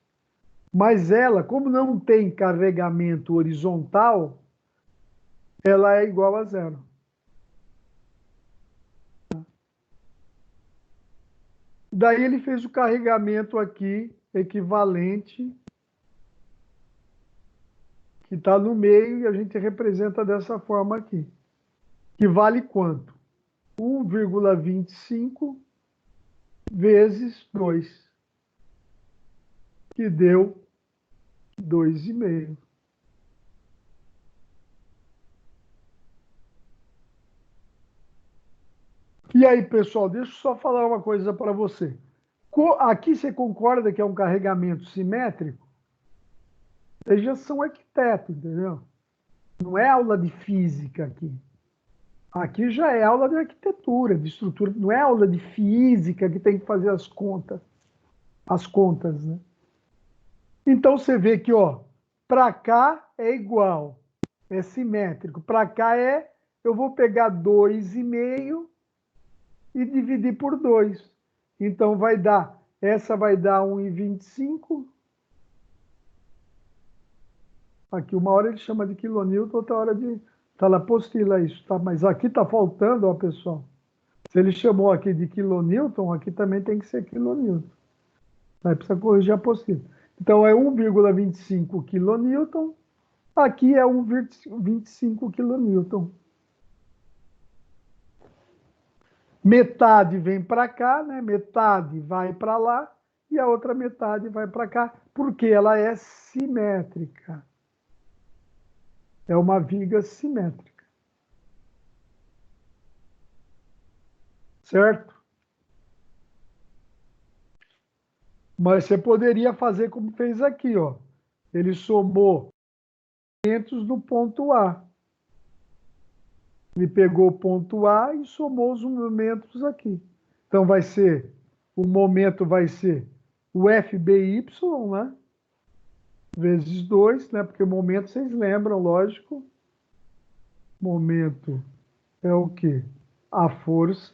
Mas ela, como não tem carregamento horizontal, ela é igual a 0. Daí ele fez o carregamento aqui, equivalente, que está no meio, e a gente representa dessa forma aqui. Que vale quanto? 1,25 vezes 2, que deu 2,5. E aí, pessoal, deixa eu só falar uma coisa para você. Aqui você concorda que é um carregamento simétrico? Vocês já são arquiteto, entendeu? Não é aula de física aqui. Aqui já é aula de arquitetura, de estrutura. Não é aula de física que tem que fazer as contas. As contas, né? Então você vê que, ó, para cá é igual, é simétrico. Para cá eu vou pegar 2,5 e dividir por 2. Então essa vai dar 1,25. Aqui, uma hora ele chama de quilonewton, outra hora de... Está na apostila isso, tá? Mas aqui está faltando, ó, pessoal. Se ele chamou aqui de quilonewton, aqui também tem que ser quilonewton. Aí precisa corrigir a apostila. Então, é 1,25 quilonewton. Aqui é 1,25 quilonewton. Metade vem para cá, né? Metade vai para lá e a outra metade vai para cá, porque ela é simétrica. É uma viga simétrica. Certo? Mas você poderia fazer como fez aqui, ó. Ele somou movimentos no ponto A. Ele pegou o ponto A e somou os movimentos aqui. Então o momento vai ser o FBI, né? Vezes 2, né? Porque o momento, vocês lembram, lógico. Momento é o quê? A força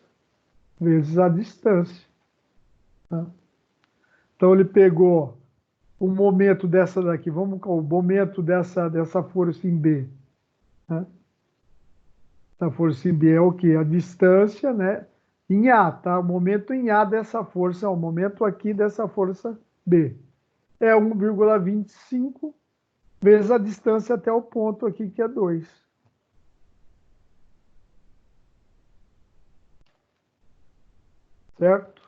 vezes a distância. Tá? Então, ele pegou o momento dessa daqui, o momento dessa força em B. Né? A força em B é o quê? A distância, né? Em A, tá? O momento em A dessa força, o momento aqui dessa força B. É 1,25 vezes a distância até o ponto aqui, que é 2. Certo?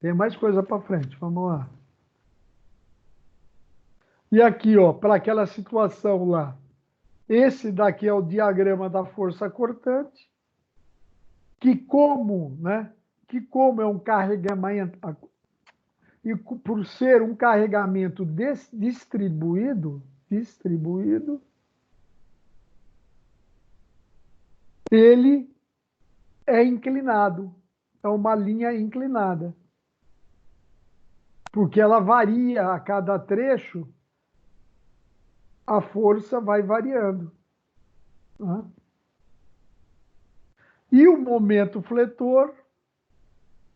Tem mais coisa para frente, vamos lá. E aqui, ó, para aquela situação lá, esse daqui é o diagrama da força cortante, que como é um carregamento, e por ser um carregamento distribuído, ele é inclinado, é uma linha inclinada. Porque ela varia a cada trecho, a força vai variando. Né? E o momento fletor,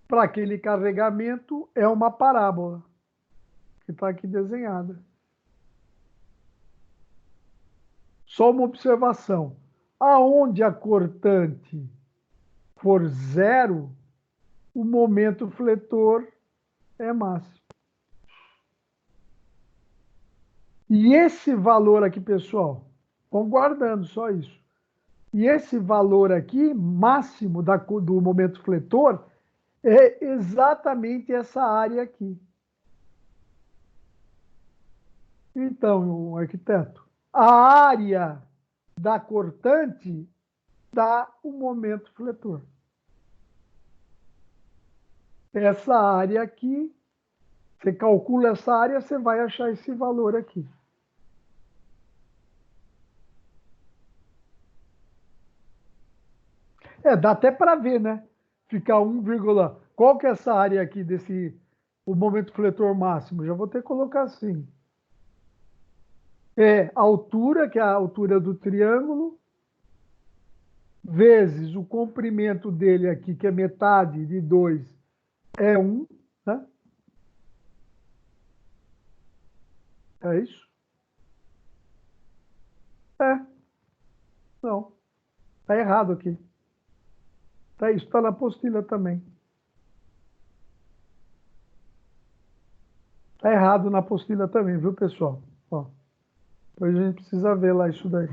para aquele carregamento, é uma parábola, que está aqui desenhada. Só uma observação. Aonde a cortante for 0, o momento fletor é máximo. E esse valor aqui, pessoal, vão guardando só isso. E esse valor aqui, máximo do momento fletor, é exatamente essa área aqui. Então, arquiteto, a área da cortante dá o momento fletor. Essa área aqui, você calcula essa área, você vai achar esse valor aqui. Dá até para ver, né? Ficar 1, qual que é essa área aqui o momento fletor máximo? Já vou ter que colocar assim. É a altura, que é a altura do triângulo, vezes o comprimento dele aqui, que é metade de 2, é 1, né? É isso? Não. Está errado aqui. Isso está na apostila também. Está errado na apostila também, viu, pessoal? Ó, depois a gente precisa ver lá isso daí.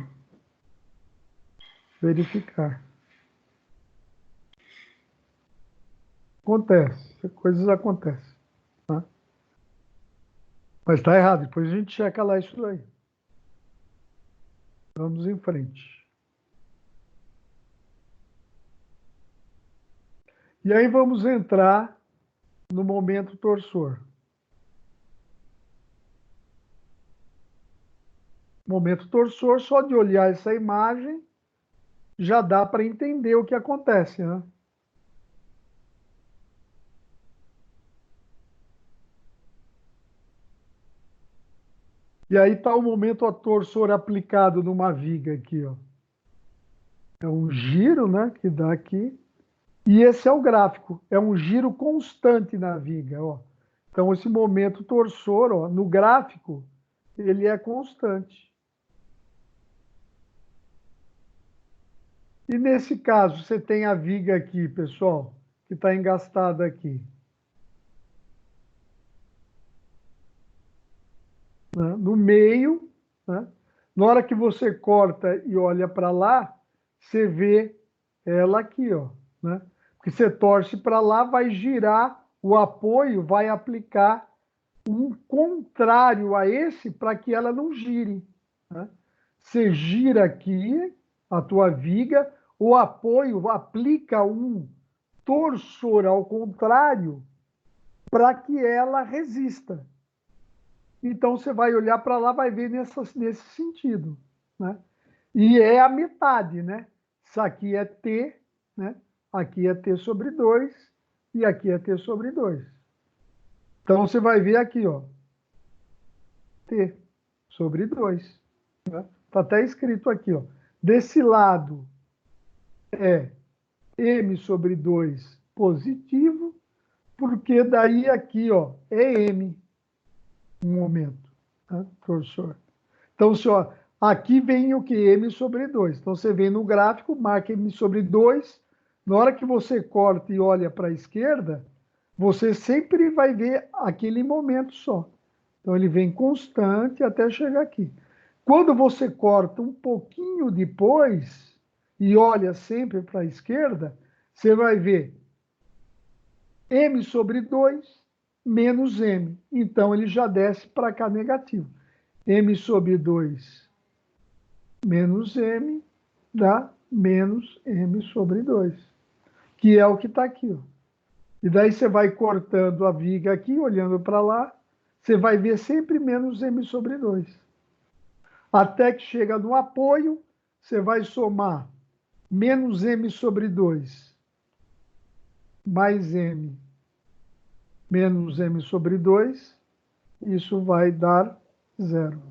Verificar. Acontece, coisas acontecem. Tá? Mas está errado, depois a gente checa lá isso daí. Vamos em frente. E aí vamos entrar no momento torsor. Momento torsor, só de olhar essa imagem, já dá para entender o que acontece, né? E aí está o momento torsor aplicado numa viga aqui, ó. É um giro, né, que dá aqui. E esse é o gráfico, é um giro constante na viga, ó. Então, esse momento torsor, ó, no gráfico, ele é constante. E nesse caso, você tem a viga aqui, pessoal, que está engastada aqui. Né? No meio, né? Na hora que você corta e olha para lá, você vê ela aqui, ó, né? Porque você torce para lá, vai girar, o apoio vai aplicar um contrário a esse para que ela não gire. Né? Você gira aqui a tua viga, o apoio aplica um torsor ao contrário para que ela resista. Então, você vai olhar para lá, vai ver nesse sentido. Né? E é a metade, né? Isso aqui é T, né? Aqui é T sobre 2 e aqui é T sobre 2. Então, você vai ver aqui, ó, T sobre 2. Está, né? Até escrito aqui, ó. Desse lado é M sobre 2 positivo, porque daí aqui, ó, é M, um momento, né? Torsor. Então, ó, aqui vem o que? M sobre 2. Então, você vem no gráfico, marca M sobre 2. Na hora que você corta e olha para a esquerda, você sempre vai ver aquele momento só. Então, ele vem constante até chegar aqui. Quando você corta um pouquinho depois e olha sempre para a esquerda, você vai ver M sobre 2 menos M. Então, ele já desce para cá negativo. M sobre 2 menos M dá menos M sobre 2, que é o que está aqui. Ó. E daí você vai cortando a viga aqui, olhando para lá, você vai ver sempre menos M sobre 2. Até que chega no apoio, você vai somar menos M sobre 2 mais M menos M sobre 2, isso vai dar zero.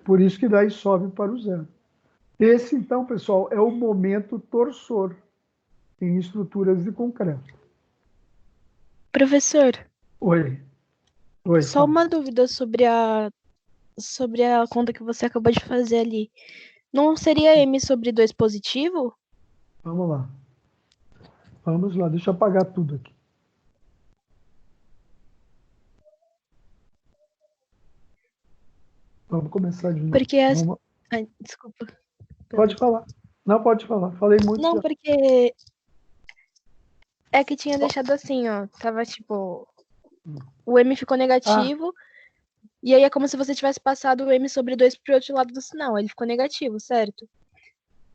Por isso que daí sobe para o zero. Esse, então, pessoal, é o momento torsor em estruturas de concreto. Professor. Oi. Oi. Só fala. uma dúvida sobre a conta que você acabou de fazer ali. Não seria M sobre 2 positivo? Vamos lá. Vamos lá, deixa eu apagar tudo aqui. Vamos começar de novo. Porque Ai, desculpa. Pode falar. Não, pode falar. Falei muito. Não, já. porque é que tinha deixado assim, ó. Tava tipo, o M ficou negativo, e aí é como se você tivesse passado o M sobre 2 pro outro lado do sinal. Ele ficou negativo, certo?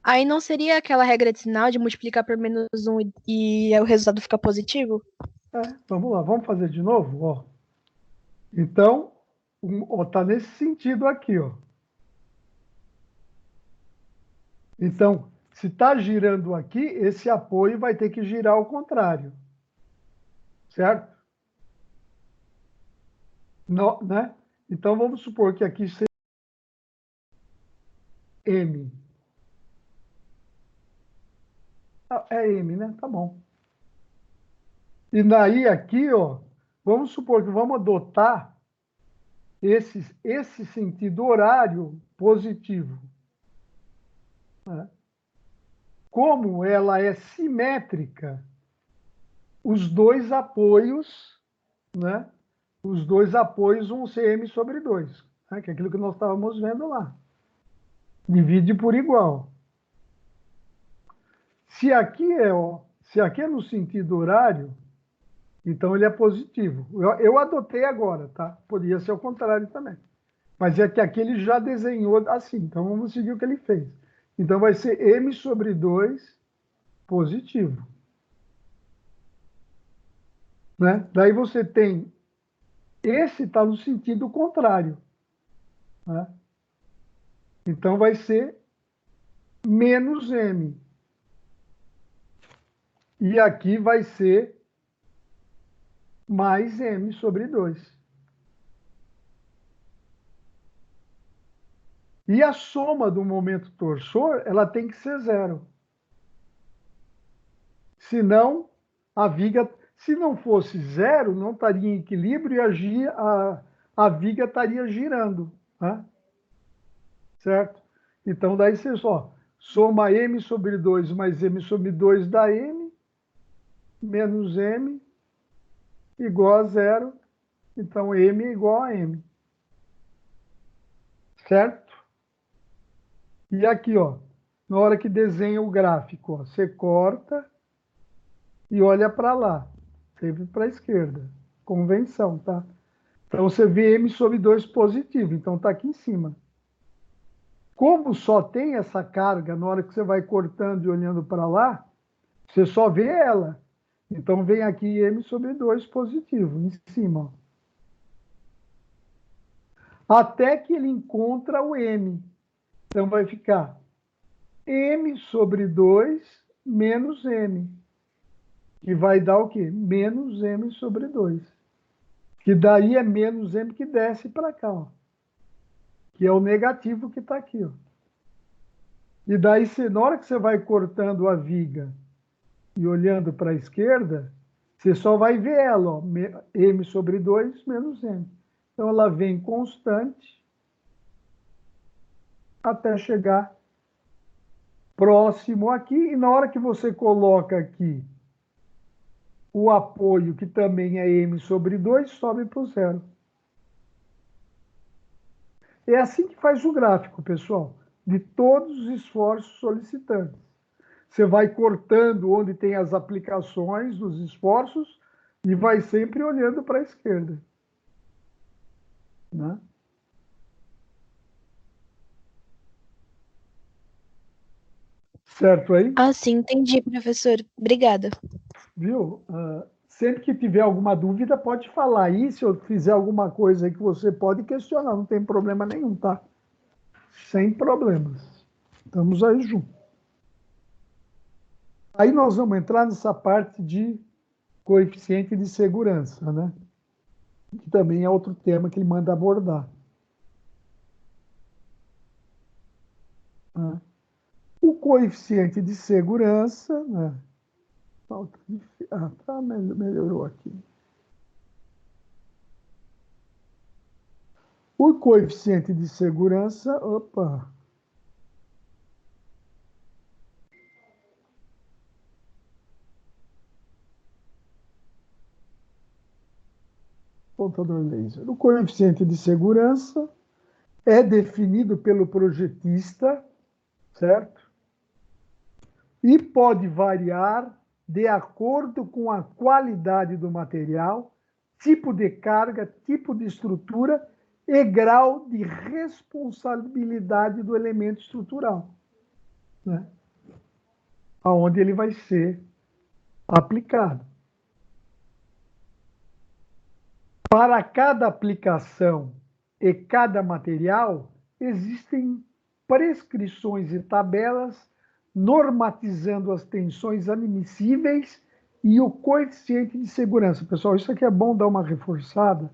Aí não seria aquela regra de sinal de multiplicar por menos 1 e o resultado ficar positivo? Vamos lá, vamos fazer de novo? Ó. Então, tá nesse sentido aqui, ó. Então, se está girando aqui, esse apoio vai ter que girar ao contrário. Certo? No, né? Então, vamos supor que aqui seja M. É M, né? Tá bom. E daí aqui, ó, vamos supor que vamos adotar esse sentido horário positivo. Né? Como ela é simétrica, os dois apoios, né? Os dois apoios vão ser M sobre 2, né? Que é aquilo que nós estávamos vendo lá. Divide por igual. Se aqui é no sentido horário, então ele é positivo. Eu adotei agora, tá? Podia ser o contrário também. Mas é que aqui ele já desenhou assim, então vamos seguir o que ele fez. Então vai ser M sobre 2 positivo. Né? Daí você tem, esse está no sentido contrário. Né? Então vai ser menos M. E aqui vai ser mais M sobre 2. E a soma do momento torsor, ela tem que ser 0. Senão, a viga, se não fosse 0, não estaria em equilíbrio e a viga estaria girando. Né? Certo? Então, daí você só soma M sobre 2 mais M sobre 2 dá M, menos M igual a 0. Então, M é igual a M. Certo? E aqui, ó, na hora que desenha o gráfico, ó, você corta e olha para lá, sempre para a esquerda. Convenção, tá? Então, você vê M sobre 2 positivo, então está aqui em cima. Como só tem essa carga, na hora que você vai cortando e olhando para lá, você só vê ela. Então, vem aqui M sobre 2 positivo, em cima. Ó. Até que ele encontra o M. Então, vai ficar M sobre 2 menos M. Que vai dar o quê? Menos M sobre 2. Que daí é menos M que desce para cá, ó. Que é o negativo que está aqui, ó. E daí, na hora que você vai cortando a viga e olhando para a esquerda, você só vai ver ela, ó, M sobre 2 menos M. Então, ela vem constante até chegar próximo aqui. E na hora que você coloca aqui o apoio, que também é M sobre 2, sobe para o 0. É assim que faz o gráfico, pessoal, de todos os esforços solicitantes. Você vai cortando onde tem as aplicações dos esforços e vai sempre olhando para a esquerda. Né? Certo aí? Ah, sim, entendi, professor. Obrigada. Viu? Sempre que tiver alguma dúvida, pode falar aí. Se eu fizer alguma coisa aí que você pode questionar, não tem problema nenhum, tá? Sem problemas. Estamos aí juntos. Aí nós vamos entrar nessa parte de coeficiente de segurança, né? Que também é outro tema que ele manda abordar. O coeficiente de segurança, né? Tá, melhorou aqui. O coeficiente de segurança, opa. Pontador laser. O coeficiente de segurança é definido pelo projetista, certo? E pode variar de acordo com a qualidade do material, tipo de carga, tipo de estrutura e grau de responsabilidade do elemento estrutural, né? Aonde ele vai ser aplicado. Para cada aplicação e cada material, existem prescrições e tabelas normatizando as tensões admissíveis e o coeficiente de segurança. Pessoal, isso aqui é bom dar uma reforçada,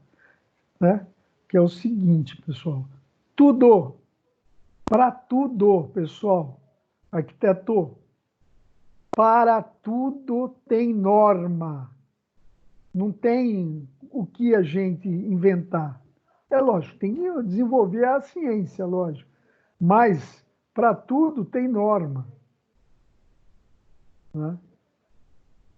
né? Que é o seguinte, pessoal. Para tudo, pessoal, arquiteto, para tudo tem norma. Não tem o que a gente inventar. É lógico, tem que desenvolver a ciência, lógico. Mas, para tudo tem norma. Né?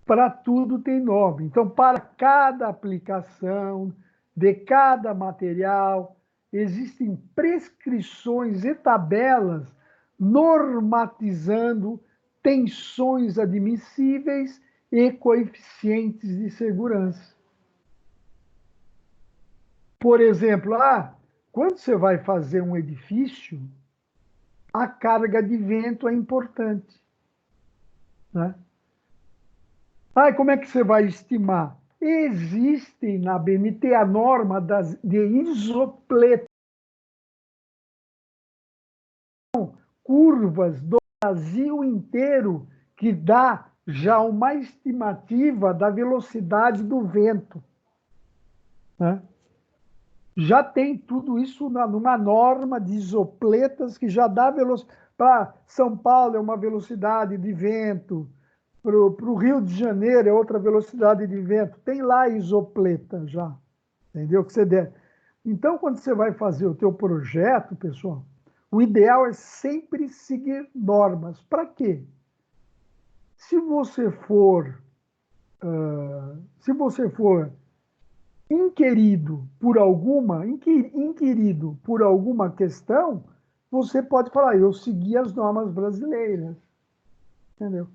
Para tudo tem norma. Então, para cada aplicação, de cada material, existem prescrições e tabelas normatizando tensões admissíveis e coeficientes de segurança. Por exemplo, quando você vai fazer um edifício, a carga de vento é importante. Né? Como é que você vai estimar? Existe na BNT a norma de isopleta, curvas do Brasil inteiro, que dá já uma estimativa da velocidade do vento, né? Já tem tudo isso numa norma de isopletas que já dá velocidade. Para São Paulo é uma velocidade de vento, para o Rio de Janeiro é outra velocidade de vento. Tem lá isopleta já, entendeu? Que você der. Então, quando você vai fazer o teu projeto, pessoal, o ideal é sempre seguir normas. Para quê? Se você for inquirido por alguma questão, você pode falar, eu segui as normas brasileiras. Entendeu?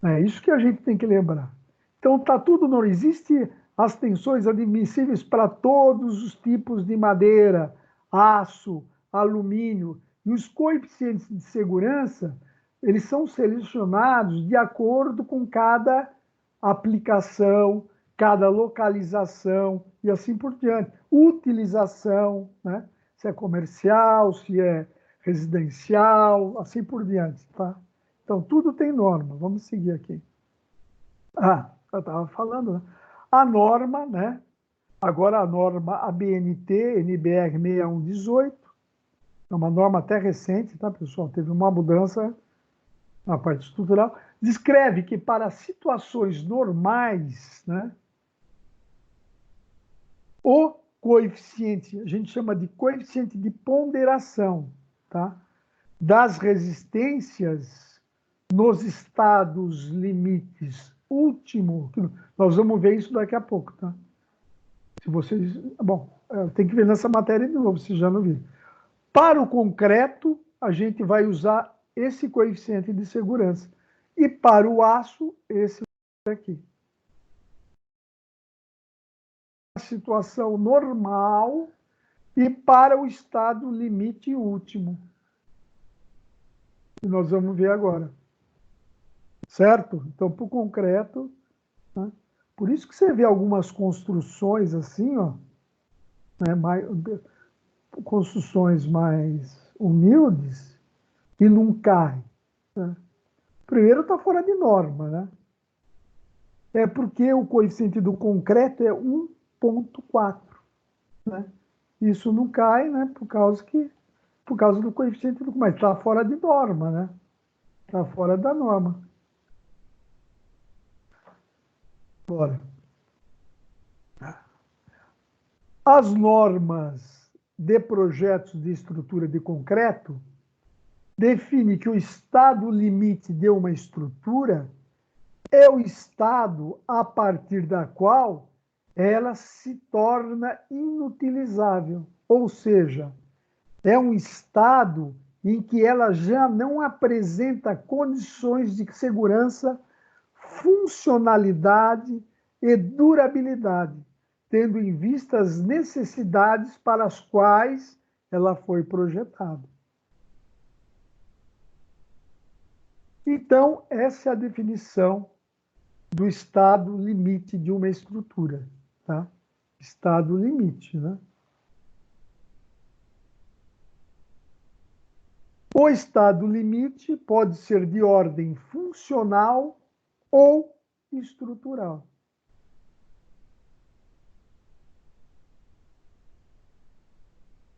É isso que a gente tem que lembrar. Então, tá tudo, não existe as tensões admissíveis para todos os tipos de madeira, aço, alumínio, e os coeficientes de segurança, eles são selecionados de acordo com cada aplicação, cada localização e assim por diante. Utilização, né? Se é comercial, se é residencial, assim por diante, tá? Então, tudo tem norma. Vamos seguir aqui. Eu estava falando, né? A norma, né? Agora a norma ABNT, NBR 6118, é uma norma até recente, tá, pessoal? Teve uma mudança na parte estrutural. Descreve que para situações normais, né? O coeficiente, a gente chama de coeficiente de ponderação, tá? Das resistências nos estados limites último, nós vamos ver isso daqui a pouco, tá? Se vocês, bom, tem que ver nessa matéria de novo, se já não viram. Para o concreto, a gente vai usar esse coeficiente de segurança. E para o aço, esse aqui. Situação normal e para o estado limite último. Que nós vamos ver agora. Certo? Então, para o concreto, né? Por isso que você vê algumas construções assim, ó, né? Construções mais humildes e não caem. Né? Primeiro, está fora de norma, né? É porque o coeficiente do concreto é 1,4. Né? Isso não cai, né? Por causa do coeficiente do... Mas está fora de norma, né? Está fora da norma. Bora. As normas de projetos de estrutura de concreto definem que o estado limite de uma estrutura é o estado a partir da qual ela se torna inutilizável, ou seja, é um estado em que ela já não apresenta condições de segurança, funcionalidade e durabilidade, tendo em vista as necessidades para as quais ela foi projetada. Então, essa é a definição do estado limite de uma estrutura, tá? Estado limite, né? O estado limite pode ser de ordem funcional ou estrutural.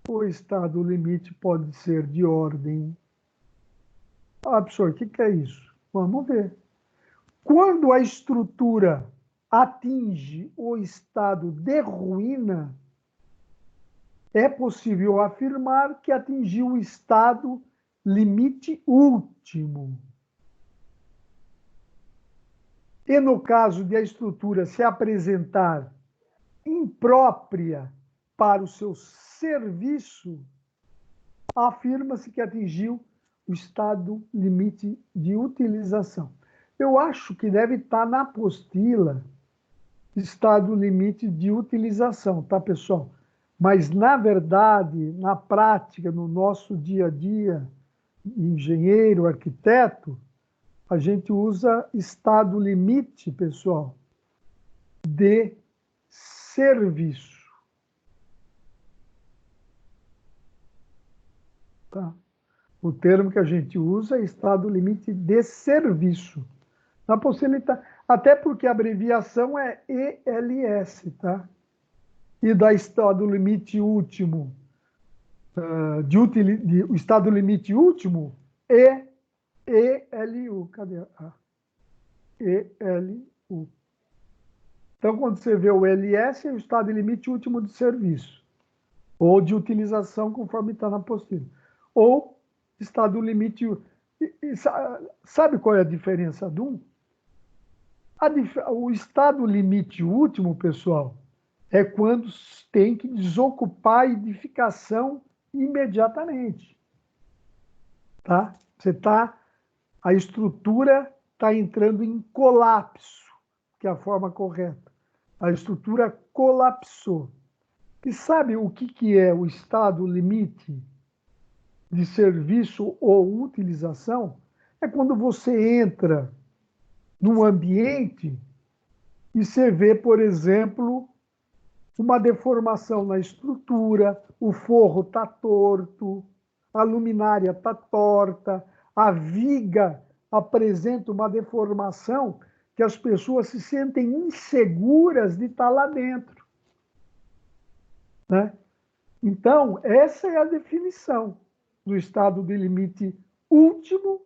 O estado limite pode ser de ordem... professor, o que é isso? Vamos ver. Quando a estrutura atinge o estado de ruína, é possível afirmar que atingiu o estado limite último. E no caso de a estrutura se apresentar imprópria para o seu serviço, afirma-se que atingiu o estado limite de utilização. Eu acho que deve estar na apostila estado limite de utilização, tá, pessoal? Mas, na verdade, na prática, no nosso dia a dia, engenheiro, arquiteto, a gente usa estado limite, pessoal, de serviço. Tá? O termo que a gente usa é estado limite de serviço. Na possibilidade, até porque a abreviação é ELS, tá? E da estado limite último, o estado limite último é ELU. Cadê? ELU. Então, quando você vê o LS, é o estado limite último de serviço, ou de utilização, conforme está na apostila. Ou estado limite... Sabe qual é a diferença de um? O estado limite último, pessoal, é quando tem que desocupar a edificação imediatamente. Tá? A estrutura está entrando em colapso, que é a forma correta. A estrutura colapsou. E sabe o que é o estado limite de serviço ou utilização? É quando você entra num ambiente e você vê, por exemplo, uma deformação na estrutura, o forro está torto, a luminária está torta, a viga apresenta uma deformação que as pessoas se sentem inseguras de estar lá dentro. Né? Então, essa é a definição do estado de limite último,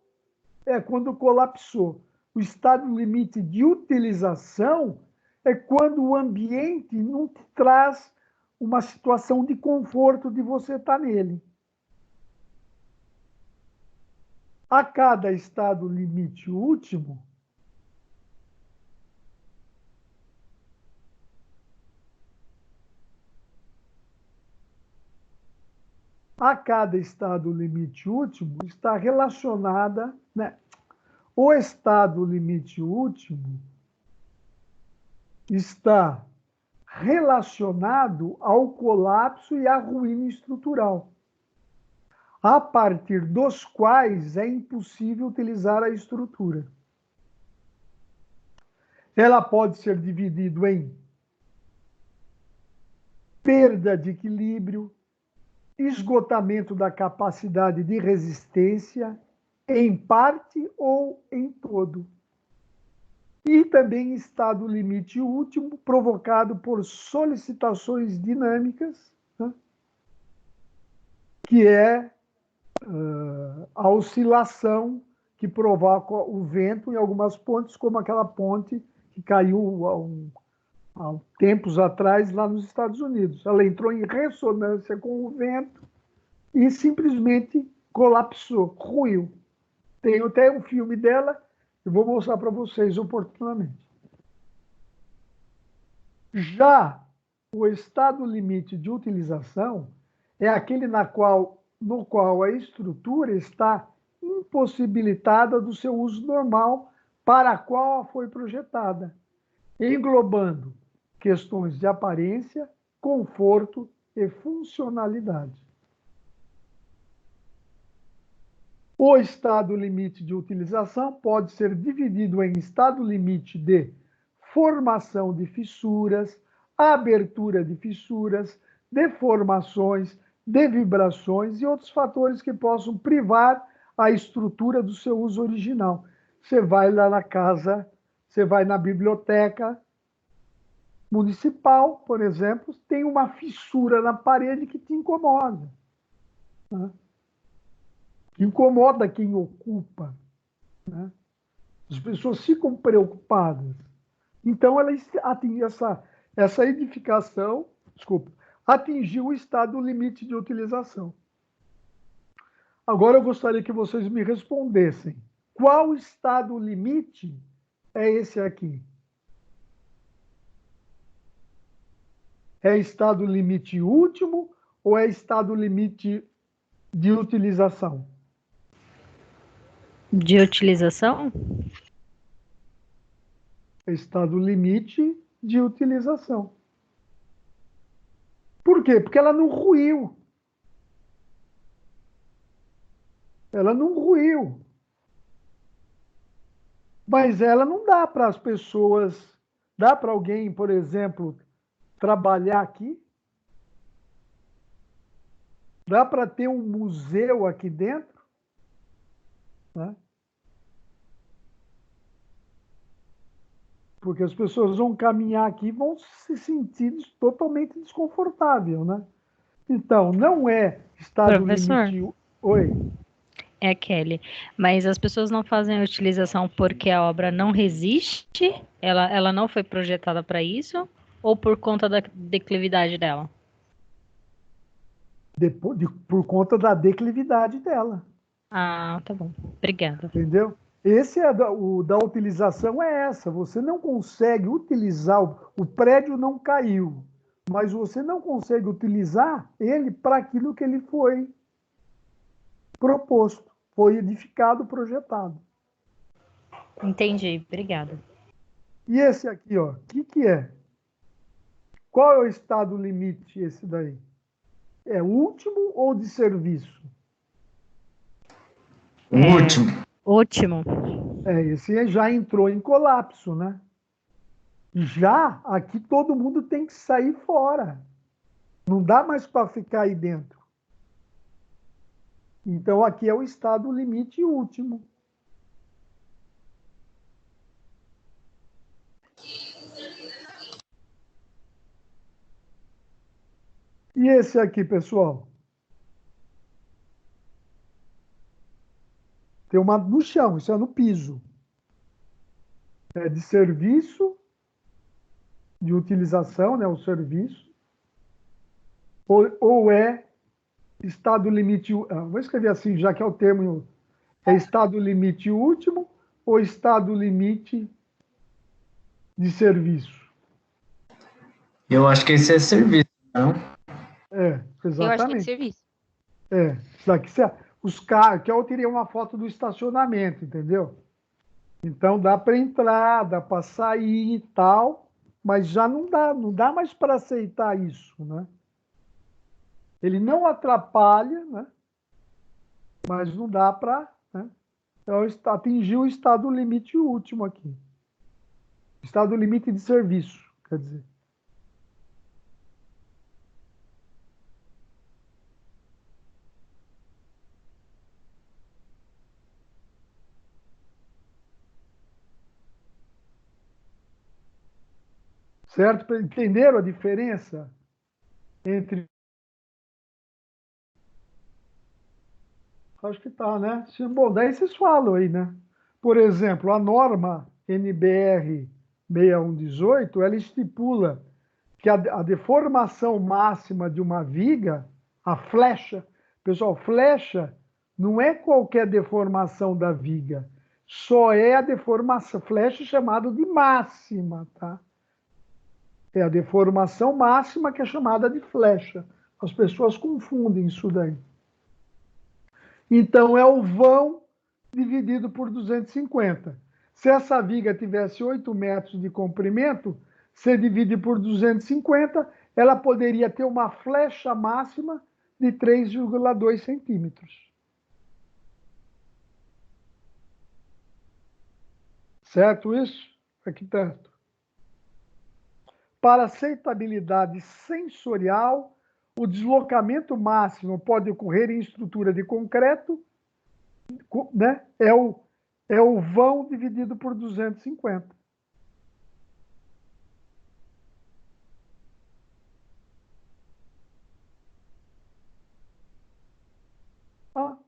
é quando colapsou. O estado limite de utilização é quando o ambiente não te traz uma situação de conforto de você estar nele. A cada estado limite último, está relacionada, né? O estado limite último está relacionado ao colapso e à ruína estrutural, a partir dos quais é impossível utilizar a estrutura. Ela pode ser dividida em perda de equilíbrio, esgotamento da capacidade de resistência, em parte ou em todo. E também estado limite último, provocado por solicitações dinâmicas, né? Que é a oscilação que provoca o vento em algumas pontes, como aquela ponte que caiu há tempos atrás lá nos Estados Unidos. Ela entrou em ressonância com o vento e simplesmente colapsou, ruiu. Tem até um filme dela, eu vou mostrar para vocês oportunamente. Já o estado limite de utilização é aquele no qual a estrutura está impossibilitada do seu uso normal para a qual ela foi projetada, englobando questões de aparência, conforto e funcionalidade. O estado limite de utilização pode ser dividido em estado limite de formação de fissuras, abertura de fissuras, deformações, de vibrações e outros fatores que possam privar a estrutura do seu uso original. Você vai lá na casa, você vai na biblioteca municipal, por exemplo, tem uma fissura na parede que te incomoda. Né? Incomoda quem ocupa. Né? As pessoas ficam preocupadas. Então, ela atinge essa edificação, atingiu o estado limite de utilização. Agora, eu gostaria que vocês me respondessem. Qual estado limite é esse aqui? É estado limite último ou é estado limite de utilização? De utilização? Estado limite de utilização. Por quê? Porque ela não ruiu. Ela não ruiu. Mas ela não dá para as pessoas Dá para alguém, por exemplo, trabalhar aqui? Dá para ter um museu aqui dentro? Né? Porque as pessoas vão caminhar aqui e vão se sentir totalmente desconfortável, né? Então, não é estado Professor, limite... Oi? é Kelly, mas as pessoas não fazem a utilização porque a obra não resiste? Ela não foi projetada para isso? Ou por conta da declividade dela? Por conta da declividade dela. Ah, tá bom. Obrigada. Entendeu? Esse é da utilização é essa. Você não consegue utilizar, o prédio não caiu, mas você não consegue utilizar ele para aquilo que ele foi proposto, foi edificado, projetado. Entendi, obrigada. E esse aqui, ó, o que é? Qual é o estado limite esse daí? É último ou de serviço? Último. Esse já entrou em colapso, né? Já aqui todo mundo tem que sair fora. Não dá mais para ficar aí dentro. Então aqui é o estado limite último. E esse aqui, pessoal? Tem uma no chão, isso é no piso. É de serviço, de utilização, né, o serviço. Ou é estado limite... vou escrever assim, já que é o termo... É estado limite último ou estado limite de serviço? Eu acho que esse é serviço, não? Exatamente. Eu acho que é de serviço. Daqui, os carros, que eu teria uma foto do estacionamento, entendeu? Então dá para entrar, dá para sair e tal, mas já não dá mais para aceitar isso, né? Ele não atrapalha, né? Mas não dá para, né? Então atingir o estado limite último aqui. Estado limite de serviço, quer dizer. Certo? Entenderam a diferença entre... Acho que tá, né? Bom, daí vocês falam aí, né? Por exemplo, a norma NBR 6118, ela estipula que a deformação máxima de uma viga, a flecha, pessoal, flecha não é qualquer deformação da viga, só é a deformação, flecha chamada de máxima, tá? É a deformação máxima que é chamada de flecha. As pessoas confundem isso daí. Então, é o vão dividido por 250. Se essa viga tivesse 8 metros de comprimento, você divide por 250, ela poderia ter uma flecha máxima de 3,2 centímetros. Certo isso, arquiteto? Para aceitabilidade sensorial, o deslocamento máximo pode ocorrer em estrutura de concreto, né? É o vão dividido por 250.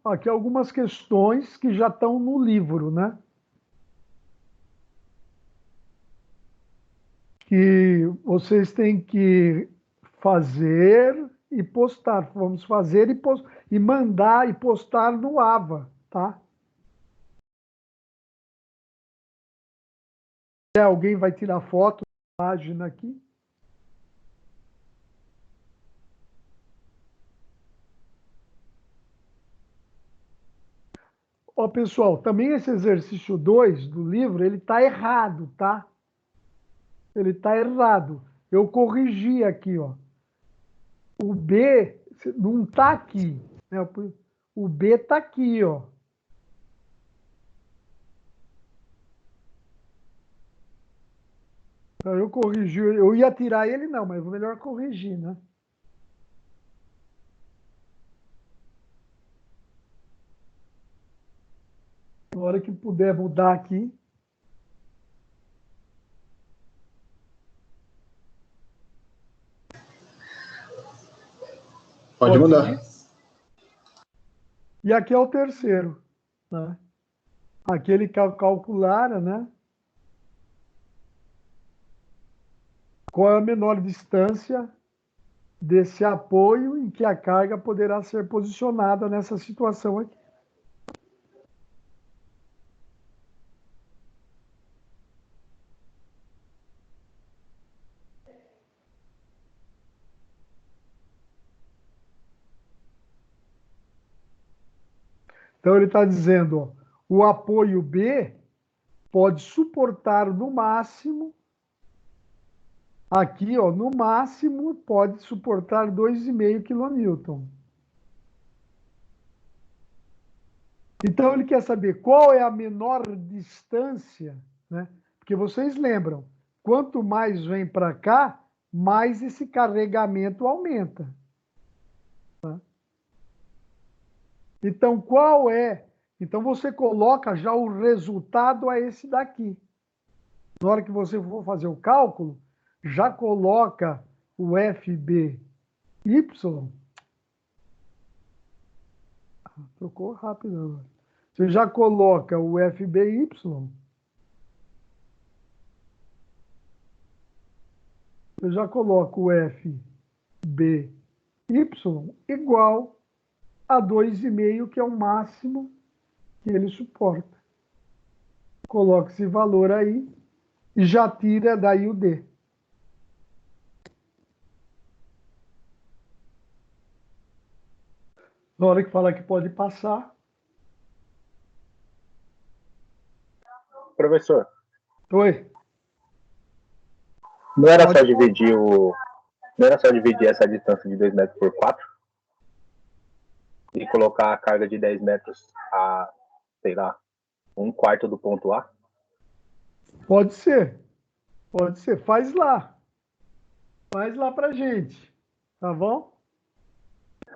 Aqui algumas questões que já estão no livro, né? Que vocês têm que fazer e postar. Vamos fazer e mandar e postar no AVA, tá? Alguém vai tirar foto da página aqui? Ó, pessoal, também esse exercício 2 do livro, ele está errado, tá? Ele está errado. Eu corrigi aqui, ó. O B não está aqui, né? O B está aqui, ó. Então, eu corrigi, eu ia tirar ele não, mas vou melhor corrigir, né? Na hora que puder mudar aqui. Pode mudar. E aqui é o terceiro, né? Aqui ele calculara, né? Qual é a menor distância desse apoio em que a carga poderá ser posicionada nessa situação aqui. Então, ele está dizendo, ó, o apoio B pode suportar no máximo, aqui, ó, no máximo, pode suportar 2,5 kN. Então, ele quer saber qual é a menor distância, né? Porque vocês lembram, quanto mais vem para cá, mais esse carregamento aumenta. Tá? Então, qual é? Então, você coloca já o resultado a esse daqui. Na hora que você for fazer o cálculo, já coloca o FBY. Trocou rápido. Você já coloca o FBY. Você já coloca o FBY igual a 2,5, que é o máximo que ele suporta. Coloca esse valor aí e já tira daí o D. Na hora que fala que pode passar. Professor. Oi. Não era só dividir essa distância de 2 metros por 4? E colocar a carga de 10 metros a, sei lá, 1/4 do ponto A? Pode ser. Pode ser. Faz lá. Faz lá pra gente. Tá bom?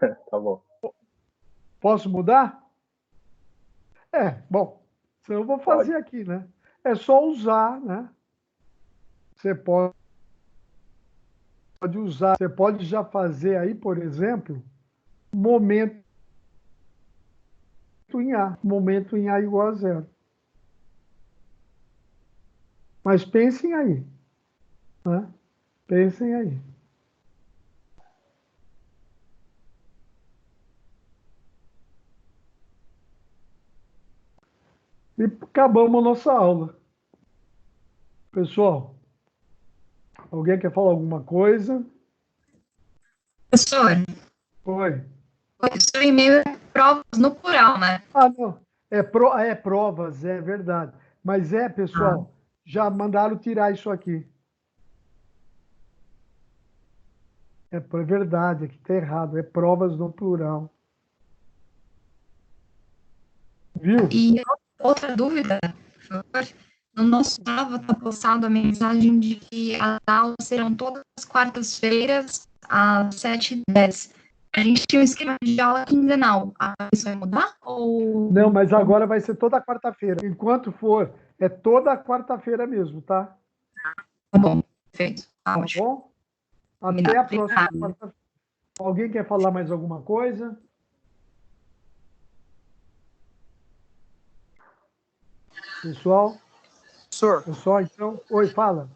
Tá bom. Posso mudar? Bom. Então eu vou fazer aqui, né? É só usar, né? Você pode usar. Você pode já fazer aí, por exemplo, momento em A. Momento em A igual a 0. Mas pensem aí. Né? Pensem aí. E acabamos a nossa aula. Pessoal, alguém quer falar alguma coisa? Professor, Oi. o seu e-mail é provas no plural, né? Ah, não. É provas, é verdade. Mas pessoal, já mandaram tirar isso aqui. É verdade, aqui está errado. É provas no plural. Viu? E outra dúvida, por favor. No nosso Strava está postado a mensagem de que as aulas serão todas as quartas-feiras, às 7h10. A gente tinha um esquema de aula quinzenal. Isso vai mudar? Ou... Não, mas agora vai ser toda quarta-feira. Enquanto for, é toda quarta-feira mesmo, tá? Tá bom, perfeito. Tá bom? Até a próxima quarta-feira. Alguém quer falar mais alguma coisa? Pessoal? Pessoal, então... Oi, fala.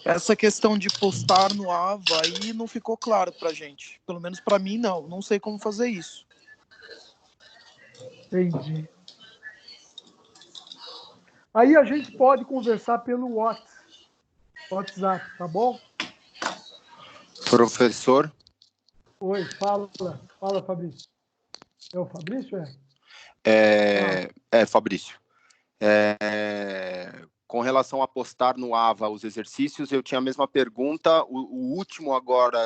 Essa questão de postar no AVA aí não ficou claro pra gente. Pelo menos pra mim, não. Não sei como fazer isso. Entendi. Aí a gente pode conversar pelo WhatsApp, tá bom? Professor? Oi, fala. Fala, Fabrício. É o Fabrício, Fabrício. Com relação a postar no AVA os exercícios, eu tinha a mesma pergunta. O último agora,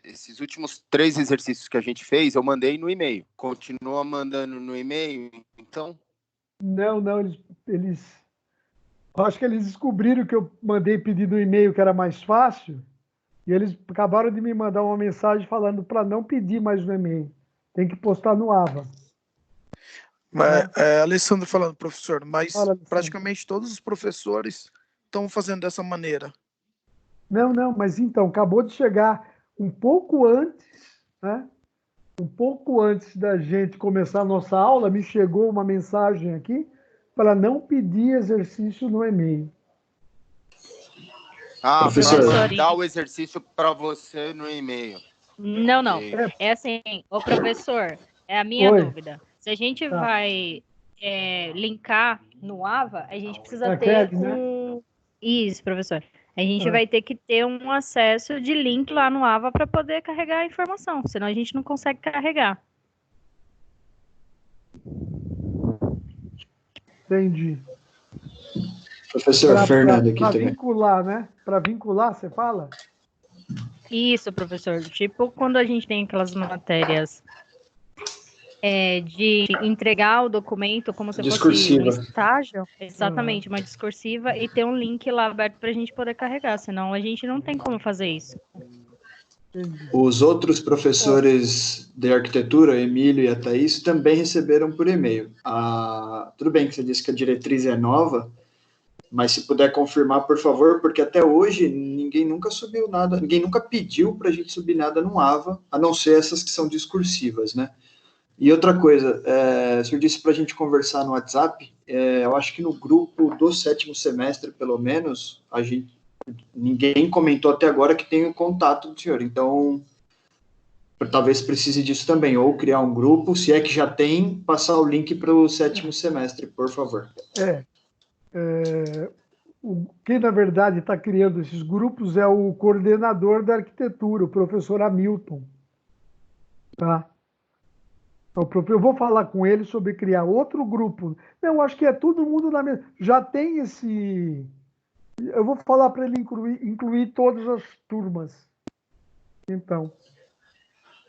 esses últimos 3 exercícios que a gente fez, eu mandei no e-mail. Continua mandando no e-mail, então? Não, Acho que eles descobriram que eu mandei pedir no e-mail que era mais fácil, e eles acabaram de me mandar uma mensagem falando para não pedir mais no e-mail. Tem que postar no AVA. Mas, Alessandro falando, professor, mas Fala, Alessandro. praticamente todos os professores estão fazendo dessa maneira. Não, mas então, acabou de chegar um pouco antes, né? Um pouco antes da gente começar a nossa aula, me chegou uma mensagem aqui para não pedir exercício no e-mail. Ah, Professor. para mandar o exercício para você no e-mail. Não. É assim, ô professor, é a minha Oi. dúvida. Se a gente Tá. vai linkar no AVA, a gente precisa A ter Kelly, né? Isso, professor. A gente É. vai ter que ter um acesso de link lá no AVA para poder carregar a informação, senão a gente não consegue carregar. Entendi. Professor Fernando aqui Para também. vincular, né? Para vincular, você fala? Isso, professor. Tipo, quando a gente tem aquelas matérias de entregar o documento como se fosse um estágio, exatamente, uma discursiva, e ter um link lá aberto para a gente poder carregar, senão a gente não tem como fazer isso. Os outros professores de arquitetura, Emílio e a Thaís, também receberam por e-mail. Tudo bem que você disse que a diretriz é nova, mas se puder confirmar, por favor, porque até hoje ninguém nunca subiu nada, ninguém nunca pediu para a gente subir nada no AVA, a não ser essas que são discursivas, né? E outra coisa, o senhor disse para a gente conversar no WhatsApp, eu acho que no grupo do 7º semestre, pelo menos, ninguém comentou até agora que tem o contato do senhor, então talvez precise disso também, ou criar um grupo, se é que já tem, passar o link para o 7º semestre, por favor. Quem, na verdade, está criando esses grupos é o coordenador da arquitetura, o professor Hamilton. Tá? Eu vou falar com ele sobre criar outro grupo. Não, acho que é todo mundo na mesma. Já tem esse. Eu vou falar para ele incluir todas as turmas. Então.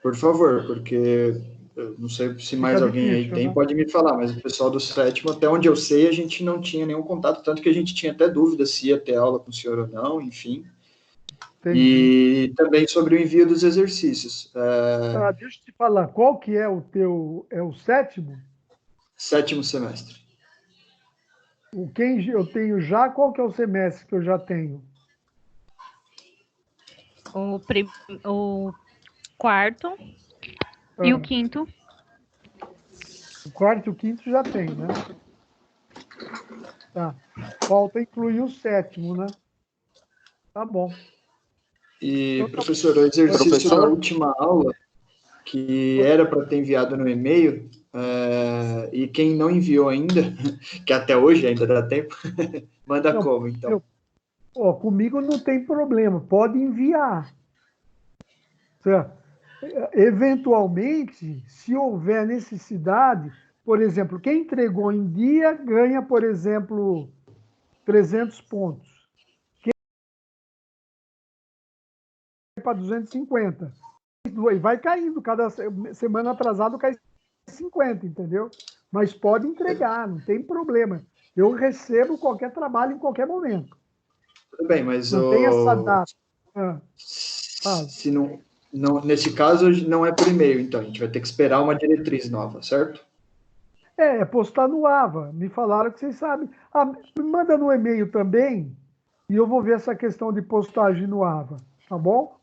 Por favor, porque eu não sei se mais alguém aí tem, né? Pode me falar, mas o pessoal do 7º, até onde eu sei, a gente não tinha nenhum contato, tanto que a gente tinha até dúvida se ia ter aula com o senhor ou não, enfim. Entendi. E também sobre o envio dos exercícios. Deixa eu te falar, qual que é o teu... É o 7º? 7º semestre. Quem eu tenho já, qual que é o semestre que eu já tenho? O quarto e o quinto. O quarto e o quinto já tem, né? Tá. Falta incluir o 7º, né? Tá bom. E, professor, o exercício da última aula, que era para ter enviado no e-mail, e quem não enviou ainda, que até hoje ainda dá tempo, manda não, como, então? Comigo não tem problema, pode enviar. Eventualmente, se houver necessidade, por exemplo, quem entregou em dia ganha, por exemplo, 300 pontos. Para 250. E vai caindo, cada semana atrasado cai 50, entendeu? Mas pode entregar, não tem problema. Eu recebo qualquer trabalho em qualquer momento. Tudo bem, mas não tem essa data. Se não, nesse caso, não é por e-mail, então. A gente vai ter que esperar uma diretriz nova, certo? Postar no AVA. Me falaram que vocês sabem. Me manda no e-mail também e eu vou ver essa questão de postagem no AVA, tá bom?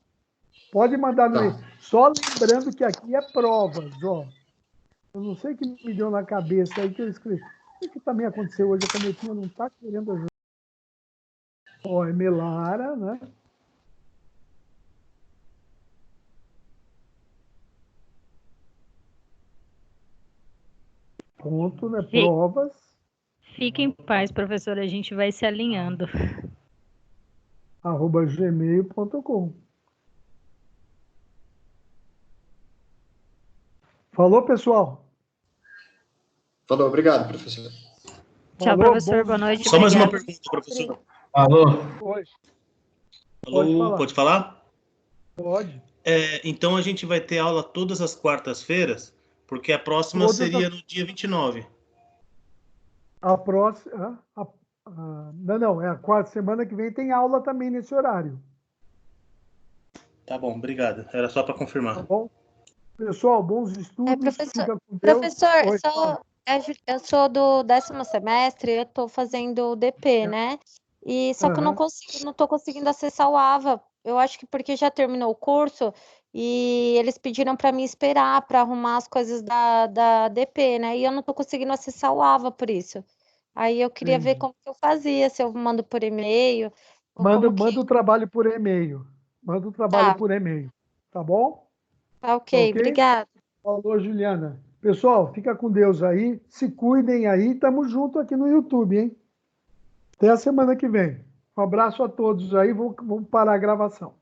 Pode mandar no e-mail. Só lembrando que aqui é provas, ó. Eu não sei o que me deu na cabeça aí que eu escrevi. O que também aconteceu hoje? A canetinha não está querendo ajudar. Ó, é Melara, né? Ponto, né? Provas. Fique em paz, professor. A gente vai se alinhando. @gmail.com. Falou, pessoal? Falou, obrigado, professor. Tchau, professor. Boa noite. Só mais uma pergunta, professor. Alô? Alô, pode falar? Pode. Então a gente vai ter aula todas as quartas-feiras, porque a próxima seria no dia 29. A próxima... Não, é a quarta semana que vem tem aula também nesse horário. Tá bom, obrigado. Era só para confirmar. Tá bom? Pessoal, bons estudos. Fica com Deus. Professor, Oi, eu sou do 10º semestre, eu estou fazendo o DP, né? E só que eu não estou conseguindo acessar o AVA. Eu acho que porque já terminou o curso e eles pediram para mim esperar para arrumar as coisas da DP, né? E eu não estou conseguindo acessar o AVA por isso. Aí eu queria ver como que eu fazia, se eu mando por e-mail. Manda o trabalho por e-mail. Manda o trabalho por e-mail. Tá bom? Tá ok, obrigada. Falou, Juliana. Pessoal, fica com Deus aí. Se cuidem aí. Tamo junto aqui no YouTube, hein? Até a semana que vem. Um abraço a todos aí. Vamos parar a gravação.